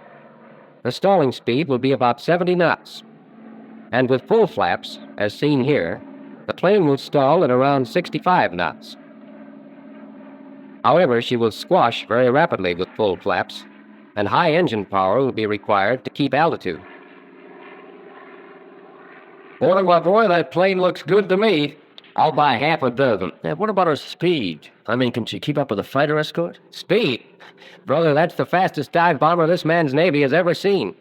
the stalling speed will be about 70 knots. And with full flaps, as seen here, the plane will stall at around 65 knots. However, she will squash very rapidly with full flaps, and high engine power will be required to keep altitude. Boy, my boy, that plane looks good to me. I'll buy half a dozen. Yeah, what about her speed? I mean, can she keep up with a fighter escort? Speed? Brother, that's the fastest dive bomber this man's Navy has ever seen.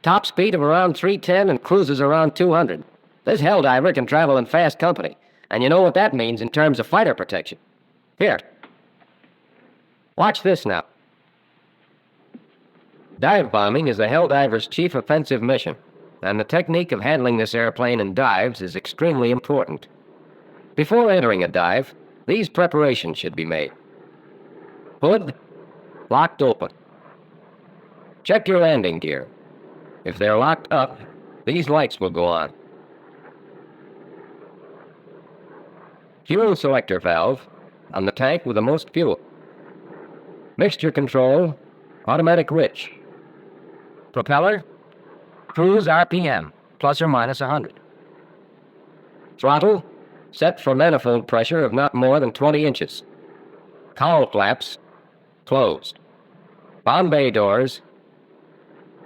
Top speed of around 310 and cruises around 200. This helldiver can travel in fast company, and you know what that means in terms of fighter protection. Here. Watch this now. Dive bombing is the helldiver's chief offensive mission, and the technique of handling this airplane in dives is extremely important. Before entering a dive, these preparations should be made. Hood locked open. Check your landing gear. If they're locked up, these lights will go on. Fuel selector valve on the tank with the most fuel. Mixture control, automatic rich. Propeller, cruise RPM, plus or minus 100. Throttle, set for manifold pressure of not more than 20 inches. Cowl flaps, closed. Bomb bay doors,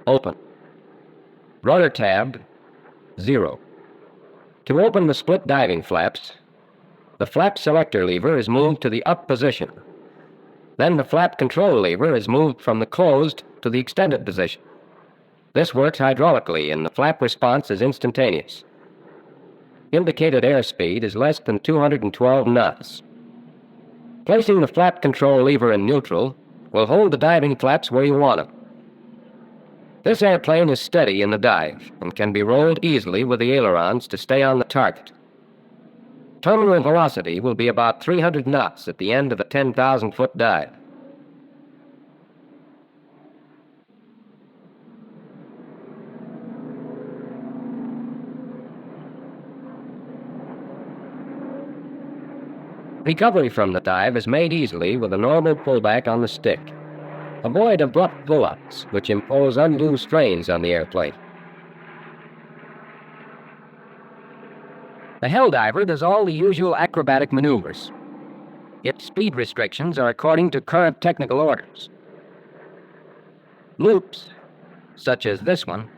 open. Rudder tab, 0. To open the split diving flaps, the flap selector lever is moved to the up position. Then the flap control lever is moved from the closed to the extended position. This works hydraulically, and the flap response is instantaneous. Indicated airspeed is less than 212 knots. Placing the flap control lever in neutral will hold the diving flaps where you want them. This airplane is steady in the dive and can be rolled easily with the ailerons to stay on the target. Terminal velocity will be about 300 knots at the end of a 10,000-foot dive. Recovery from the dive is made easily with a normal pullback on the stick. Avoid abrupt pull-ups, which impose undue strains on the airplane. The helldiver does all the usual acrobatic maneuvers. Its speed restrictions are according to current technical orders. Loops, such as this one,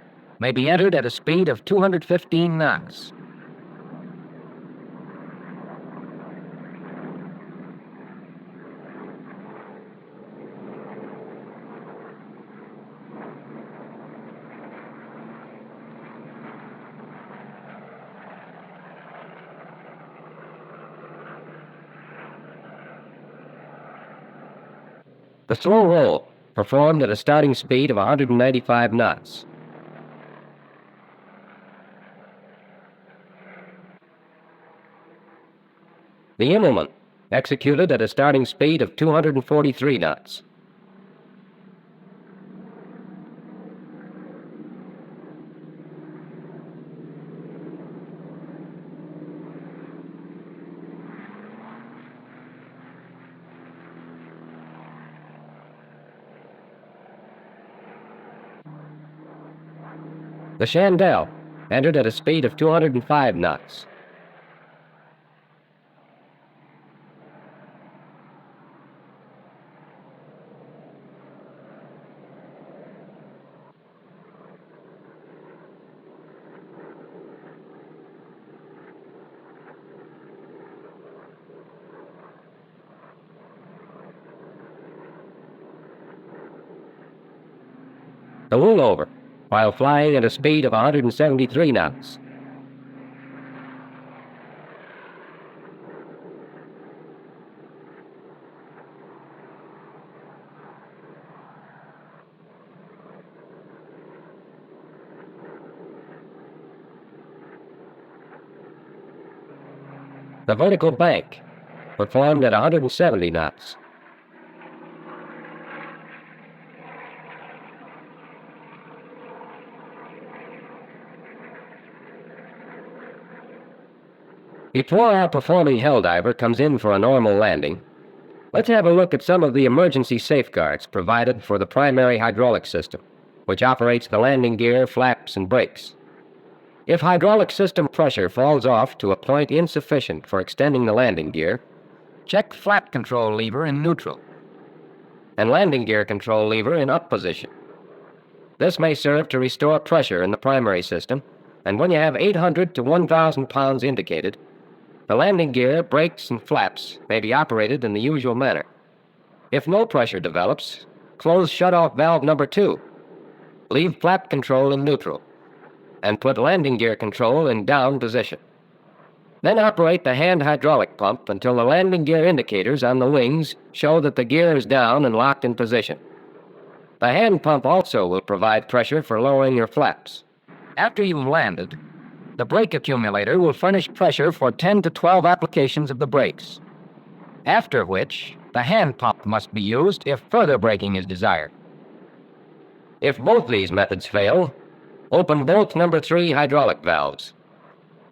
may be entered at a speed of 215 knots. The slow roll, performed at a starting speed of 195 knots. The immelman, executed at a starting speed of 243 knots. The Chandelle, entered at a speed of 205 knots. The rollover, while flying at a speed of 173 knots. The vertical bank, performed at 170 knots. Before our performing helldiver comes in for a normal landing, let's have a look at some of the emergency safeguards provided for the primary hydraulic system, which operates the landing gear, flaps, and brakes. If hydraulic system pressure falls off to a point insufficient for extending the landing gear, check flap control lever in neutral and landing gear control lever in up position. This may serve to restore pressure in the primary system, and when you have 800 to 1,000 pounds indicated, the landing gear, brakes, and flaps may be operated in the usual manner. If no pressure develops, close shut-off valve number 2. Leave flap control in neutral, and put landing gear control in down position. Then operate the hand hydraulic pump until the landing gear indicators on the wings show that the gear is down and locked in position. The hand pump also will provide pressure for lowering your flaps. After you've landed, the brake accumulator will furnish pressure for 10 to 12 applications of the brakes, after which the hand pump must be used if further braking is desired. If both these methods fail, open both number 3 hydraulic valves.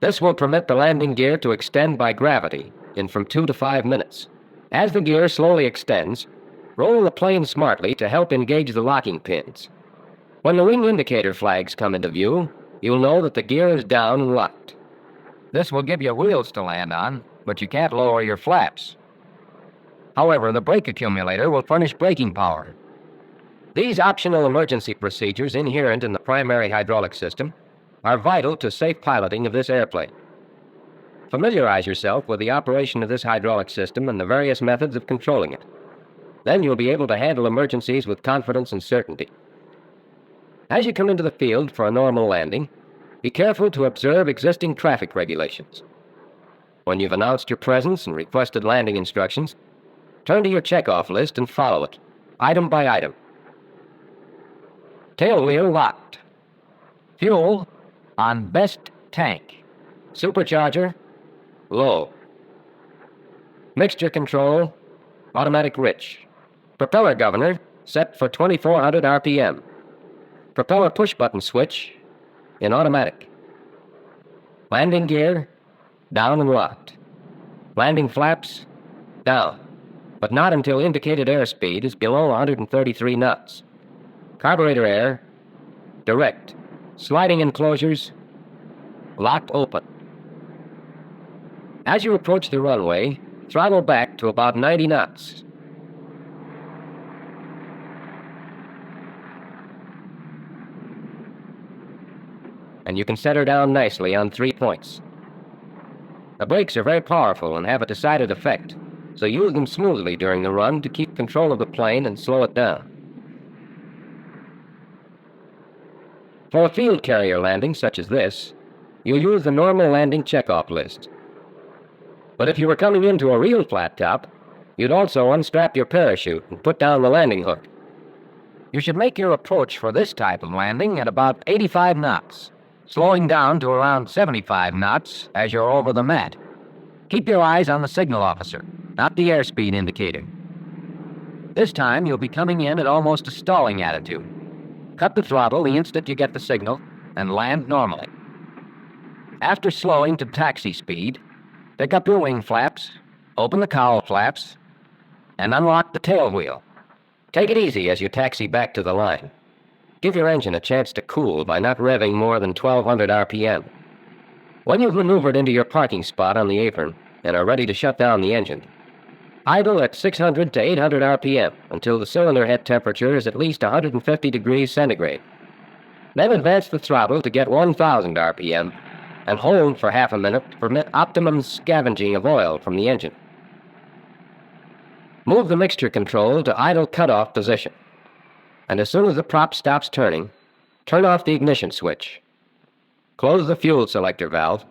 This will permit the landing gear to extend by gravity in from 2 to 5 minutes. As the gear slowly extends, roll the plane smartly to help engage the locking pins. When the wing indicator flags come into view, you'll know that the gear is down and locked. This will give you wheels to land on, but you can't lower your flaps. However, the brake accumulator will furnish braking power. These optional emergency procedures inherent in the primary hydraulic system are vital to safe piloting of this airplane. Familiarize yourself with the operation of this hydraulic system and the various methods of controlling it. Then you'll be able to handle emergencies with confidence and certainty. As you come into the field for a normal landing, be careful to observe existing traffic regulations. When you've announced your presence and requested landing instructions, turn to your checkoff list and follow it, item by item. Tail wheel locked. Fuel on best tank. Supercharger low. Mixture control automatic rich. Propeller governor set for 2400 RPM. Propeller push-button switch in automatic. Landing gear down and locked. Landing flaps down, but not until indicated airspeed is below 133 knots. Carburetor air direct. Sliding enclosures locked open. As you approach the runway, throttle back to about 90 knots. And you can set her down nicely on 3 points. The brakes are very powerful and have a decided effect, so use them smoothly during the run to keep control of the plane and slow it down. For a field carrier landing such as this, you'll use the normal landing checkoff list. But if you were coming into a real flat top, you'd also unstrap your parachute and put down the landing hook. You should make your approach for this type of landing at about 85 knots, slowing down to around 75 knots as you're over the mat. Keep your eyes on the signal officer, not the airspeed indicator. This time, you'll be coming in at almost a stalling attitude. Cut the throttle the instant you get the signal and land normally. After slowing to taxi speed, pick up your wing flaps, open the cowl flaps, and unlock the tail wheel. Take it easy as you taxi back to the line. Give your engine a chance to cool by not revving more than 1200 RPM. When you've maneuvered into your parking spot on the apron and are ready to shut down the engine, idle at 600 to 800 RPM until the cylinder head temperature is at least 150 degrees centigrade. Then advance the throttle to get 1000 RPM and hold for half a minute to permit optimum scavenging of oil from the engine. Move the mixture control to idle cutoff position, and as soon as the prop stops turning, turn off the ignition switch. Close the fuel selector valve,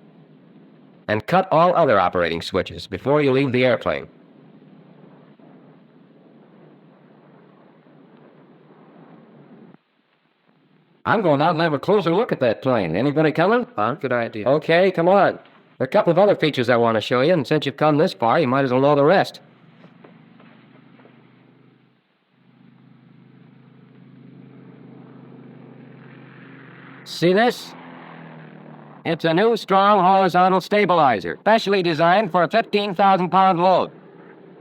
and cut all other operating switches before you leave the airplane. I'm going out and have a closer look at that plane. Anybody coming? Good idea. Okay, come on. There are a couple of other features I want to show you, and since you've come this far, you might as well know the rest. See this? It's a new strong horizontal stabilizer, specially designed for a 15,000-pound load.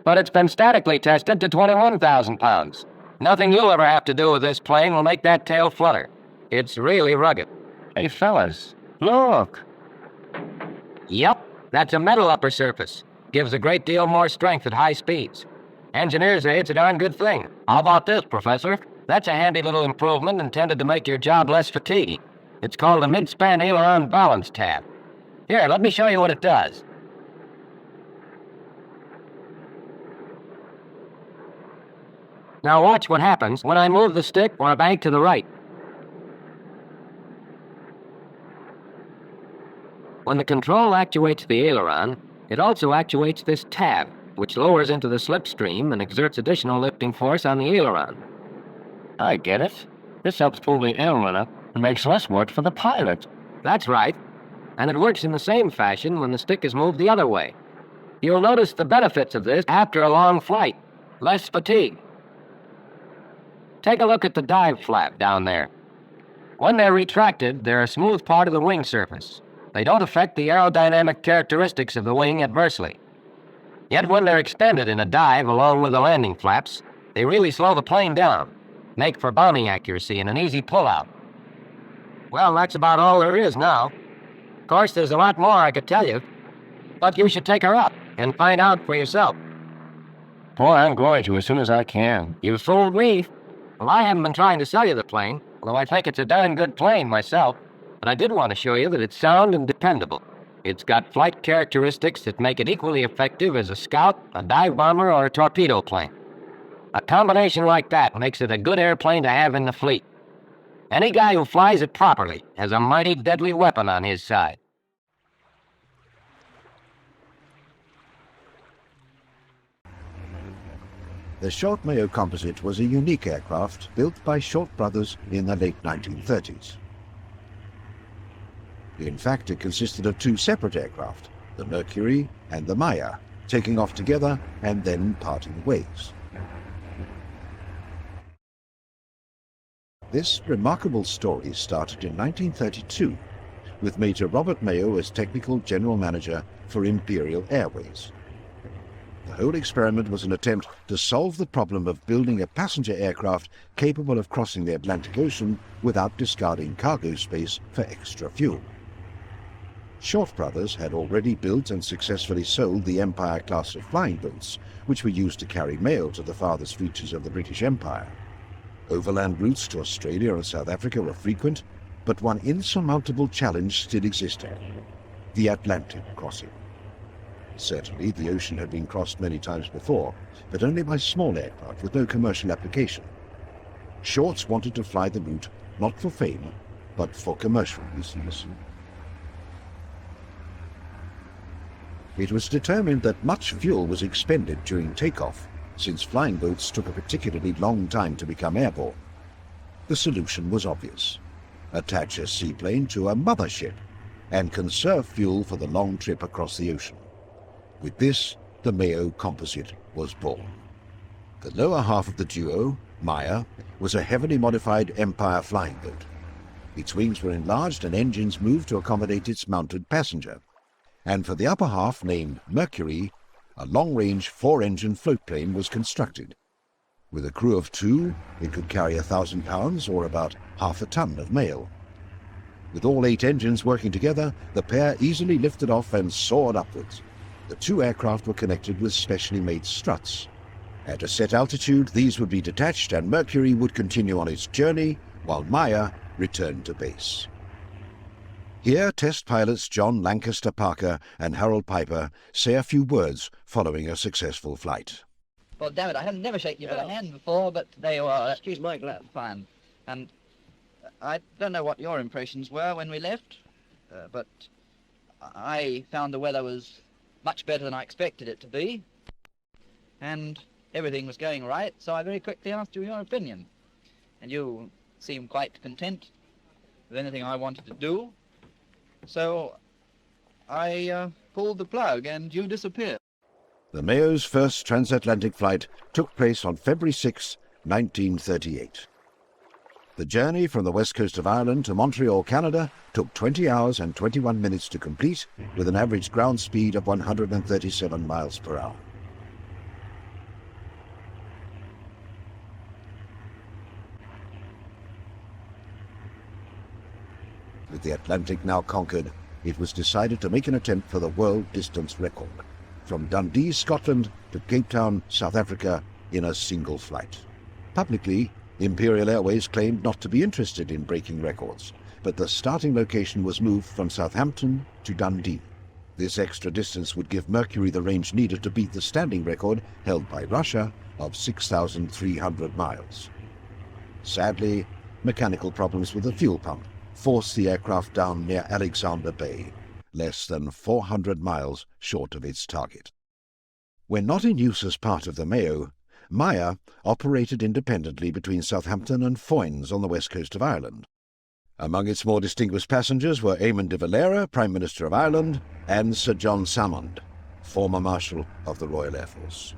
But it's been statically tested to 21,000 pounds. Nothing you'll ever have to do with this plane will make that tail flutter. It's really rugged. Hey, fellas, look. Yep, that's a metal upper surface. Gives a great deal more strength at high speeds. Engineers say it's a darn good thing. How about this, Professor? That's a handy little improvement intended to make your job less fatiguing. It's called a mid-span aileron balance tab. Here, let me show you what it does. Now watch what happens when I move the stick or a bank to the right. When the control actuates the aileron, it also actuates this tab, which lowers into the slipstream and exerts additional lifting force on the aileron. I get it. This helps pull the aileron up and makes less work for the pilot. That's right. And it works in the same fashion when the stick is moved the other way. You'll notice the benefits of this after a long flight. Less fatigue. Take a look at the dive flap down there. When they're retracted, they're a smooth part of the wing surface. They don't affect the aerodynamic characteristics of the wing adversely. Yet when they're extended in a dive along with the landing flaps, they really slow the plane down, make for bombing accuracy and an easy pullout. Well, that's about all there is now. Of course, there's a lot more I could tell you, but you should take her up and find out for yourself. Boy, I'm going to as soon as I can. You fooled me. Well, I haven't been trying to sell you the plane, although I think it's a darn good plane myself, but I did want to show you that it's sound and dependable. It's got flight characteristics that make it equally effective as a scout, a dive bomber, or a torpedo plane. A combination like that makes it a good airplane to have in the fleet. Any guy who flies it properly has a mighty deadly weapon on his side. The Short Mayo composite was a unique aircraft built by Short brothers in the late 1930s. In fact, it consisted of two separate aircraft, the Mercury and the Mayo, taking off together and then parting ways. This remarkable story started in 1932, with Major Robert Mayo as Technical General Manager for Imperial Airways. The whole experiment was an attempt to solve the problem of building a passenger aircraft capable of crossing the Atlantic Ocean without discarding cargo space for extra fuel. Short brothers had already built and successfully sold the Empire class of flying boats, which were used to carry mail to the farthest reaches of the British Empire. Overland routes to Australia and South Africa were frequent, but one insurmountable challenge still existed: the Atlantic crossing. Certainly, the ocean had been crossed many times before, but only by small aircraft with no commercial application. Shorts wanted to fly the route not for fame, but for commercial reasons. It was determined that much fuel was expended during takeoff, since flying boats took a particularly long time to become airborne. The solution was obvious: attach a seaplane to a mothership and conserve fuel for the long trip across the ocean. With this, the Mayo composite was born. The lower half of the duo, Mayo, was a heavily modified Empire flying boat. Its wings were enlarged and engines moved to accommodate its mounted passenger. And for the upper half, named Mercury, a long-range 4-engine floatplane was constructed. With a crew of 2, it could carry 1,000 pounds, or about half a ton of mail. With all 8 engines working together, the pair easily lifted off and soared upwards. The 2 aircraft were connected with specially made struts. At a set altitude, these would be detached and Mercury would continue on its journey, while Mayo returned to base. Here, test pilots John Lancaster Parker and Harold Piper say a few words following a successful flight. Well, damn it, I have never shaken you by the hand before, but there you are. Excuse my glove. Fine. And I don't know what your impressions were when we left, but I found the weather was much better than I expected it to be, and everything was going right, so I very quickly asked you your opinion. And you seemed quite content with anything I wanted to do, so I pulled the plug and you disappeared. The Mayo's first transatlantic flight took place on February 6, 1938. The journey from the west coast of Ireland to Montreal, Canada, took 20 hours and 21 minutes to complete, with an average ground speed of 137 miles per hour. With the Atlantic now conquered, it was decided to make an attempt for the world distance record, from Dundee, Scotland to Cape Town, South Africa, in a single flight. Publicly, Imperial Airways claimed not to be interested in breaking records, but the starting location was moved from Southampton to Dundee. This extra distance would give Mercury the range needed to beat the standing record held by Russia of 6,300 miles. Sadly, mechanical problems with the fuel pump forced the aircraft down near Alexander Bay, less than 400 miles short of its target. When not in use as part of the Mayo, Mayo operated independently between Southampton and Foynes on the west coast of Ireland. Among its more distinguished passengers were Eamon de Valera, Prime Minister of Ireland, and Sir John Salmond, former Marshal of the Royal Air Force.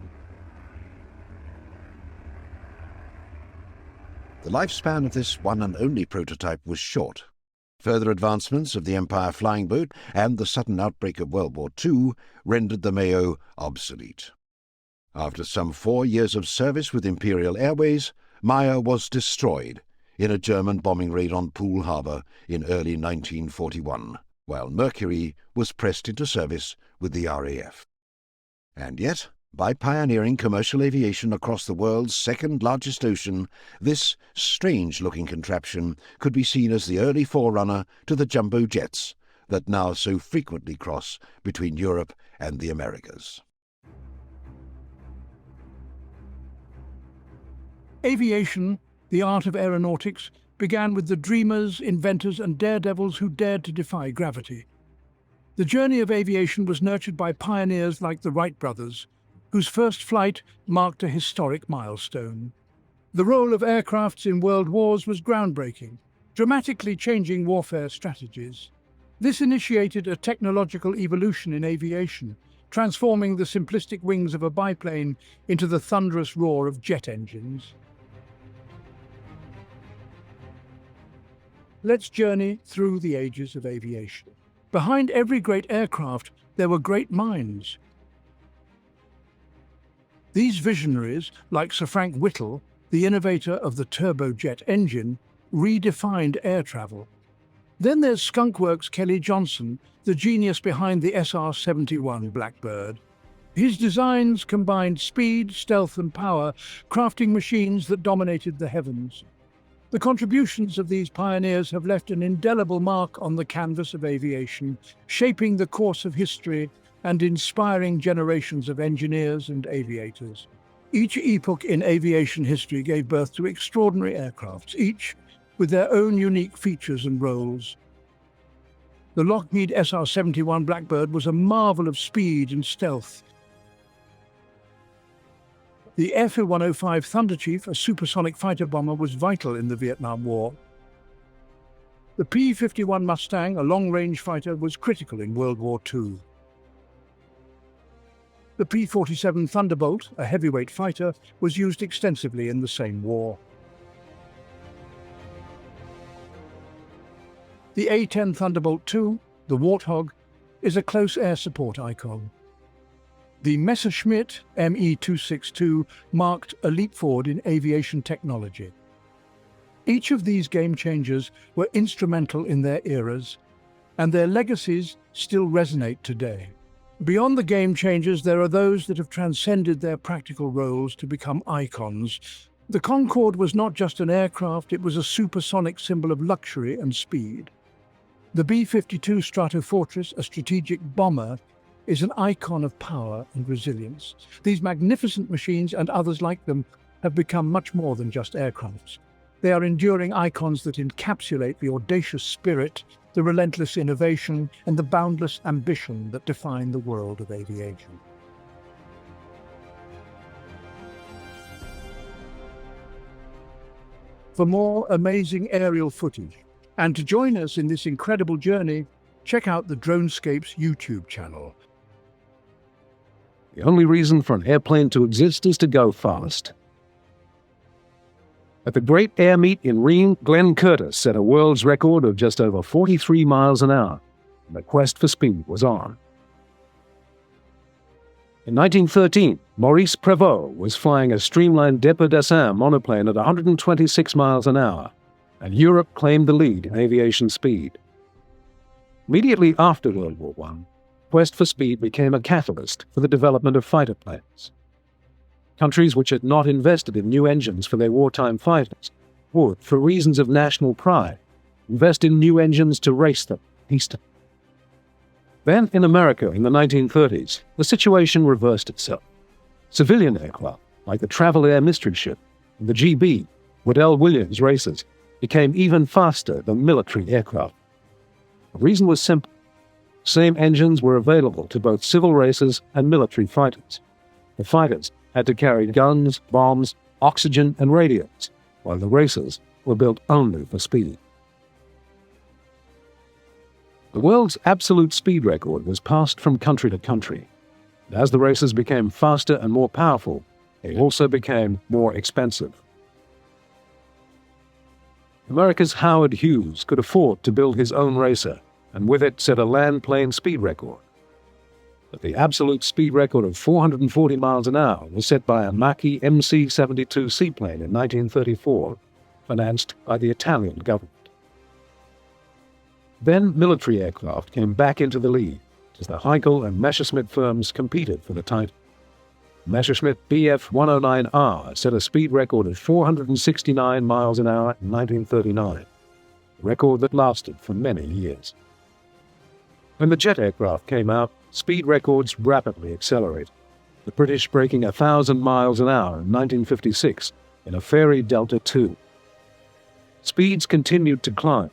The lifespan of this one and only prototype was short. Further advancements of the Empire flying boat and the sudden outbreak of World War II rendered the Mayo obsolete. After some 4 years of service with Imperial Airways, Mayo was destroyed in a German bombing raid on Poole Harbour in early 1941, while Mercury was pressed into service with the RAF. And yet, by pioneering commercial aviation across the world's second-largest ocean, this strange-looking contraption could be seen as the early forerunner to the jumbo jets that now so frequently cross between Europe and the Americas. Aviation, the art of aeronautics, began with the dreamers, inventors, and daredevils who dared to defy gravity. The journey of aviation was nurtured by pioneers like the Wright brothers, whose first flight marked a historic milestone. The role of aircrafts in world wars was groundbreaking, dramatically changing warfare strategies. This initiated a technological evolution in aviation, transforming the simplistic wings of a biplane into the thunderous roar of jet engines. Let's journey through the ages of aviation. Behind every great aircraft, there were great minds. These visionaries, like Sir Frank Whittle, the innovator of the turbojet engine, redefined air travel. Then there's Skunkworks Kelly Johnson, the genius behind the SR-71 Blackbird. His designs combined speed, stealth, and power, crafting machines that dominated the heavens. The contributions of these pioneers have left an indelible mark on the canvas of aviation, shaping the course of history and inspiring generations of engineers and aviators. Each epoch in aviation history gave birth to extraordinary aircrafts, each with their own unique features and roles. The Lockheed SR-71 Blackbird was a marvel of speed and stealth. The F-105 Thunderchief, a supersonic fighter bomber, was vital in the Vietnam War. The P-51 Mustang, a long-range fighter, was critical in World War II. The P-47 Thunderbolt, a heavyweight fighter, was used extensively in the same war. The A-10 Thunderbolt II, the Warthog, is a close air support icon. The Messerschmitt Me-262 marked a leap forward in aviation technology. Each of these game changers were instrumental in their eras, and their legacies still resonate today. Beyond the game changers, there are those that have transcended their practical roles to become icons. The Concorde was not just an aircraft, it was a supersonic symbol of luxury and speed. The B-52 Stratofortress, a strategic bomber, is an icon of power and resilience. These magnificent machines and others like them have become much more than just aircrafts. They are enduring icons that encapsulate the audacious spirit, the relentless innovation, and the boundless ambition that define the world of aviation. For more amazing aerial footage, and to join us in this incredible journey, check out the DroneScapes YouTube channel. The only reason for an airplane to exist is to go fast. At the Great Air Meet in Rheims, Glenn Curtiss set a world's record of just over 43 miles an hour, and the quest for speed was on. In 1913, Maurice Prévost was flying a streamlined Dépôt-Dessin monoplane at 126 miles an hour, and Europe claimed the lead in aviation speed. Immediately after World War I, quest for speed became a catalyst for the development of fighter planes. Countries which had not invested in new engines for their wartime fighters would, for reasons of national pride, invest in new engines to race them eastward. Then, in America in the 1930s, the situation reversed itself. Civilian aircraft, like the Travel Air Mystery Ship and the GB, Waddell Williams racers, became even faster than military aircraft. The reason was simple. Same engines were available to both civil racers and military fighters. The fighters had to carry guns, bombs, oxygen, and radios, while the racers were built only for speed. The world's absolute speed record was passed from country to country. And as the racers became faster and more powerful, they also became more expensive. America's Howard Hughes could afford to build his own racer, and with it set a land-plane speed record. But the absolute speed record of 440 miles an hour was set by a Macchi MC-72 seaplane in 1934, financed by the Italian government. Then military aircraft came back into the lead as the Heinkel and Messerschmitt firms competed for the title. Messerschmitt Bf-109R set a speed record of 469 miles an hour in 1939, a record that lasted for many years. When the jet aircraft came out, speed records rapidly accelerated, the British breaking 1,000 miles an hour in 1956 in a Fairey Delta II. Speeds continued to climb,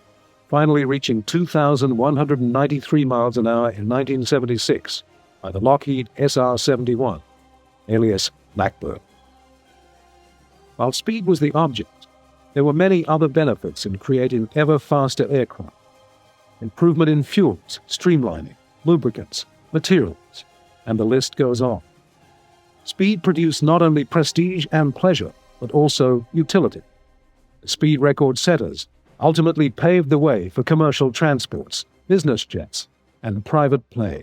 finally reaching 2,193 miles an hour in 1976 by the Lockheed SR-71, alias Blackbird. While speed was the object, there were many other benefits in creating ever faster aircraft. Improvement in fuels, streamlining, lubricants, materials, and the list goes on. Speed produced not only prestige and pleasure, but also utility. The speed record setters ultimately paved the way for commercial transports, business jets, and private planes.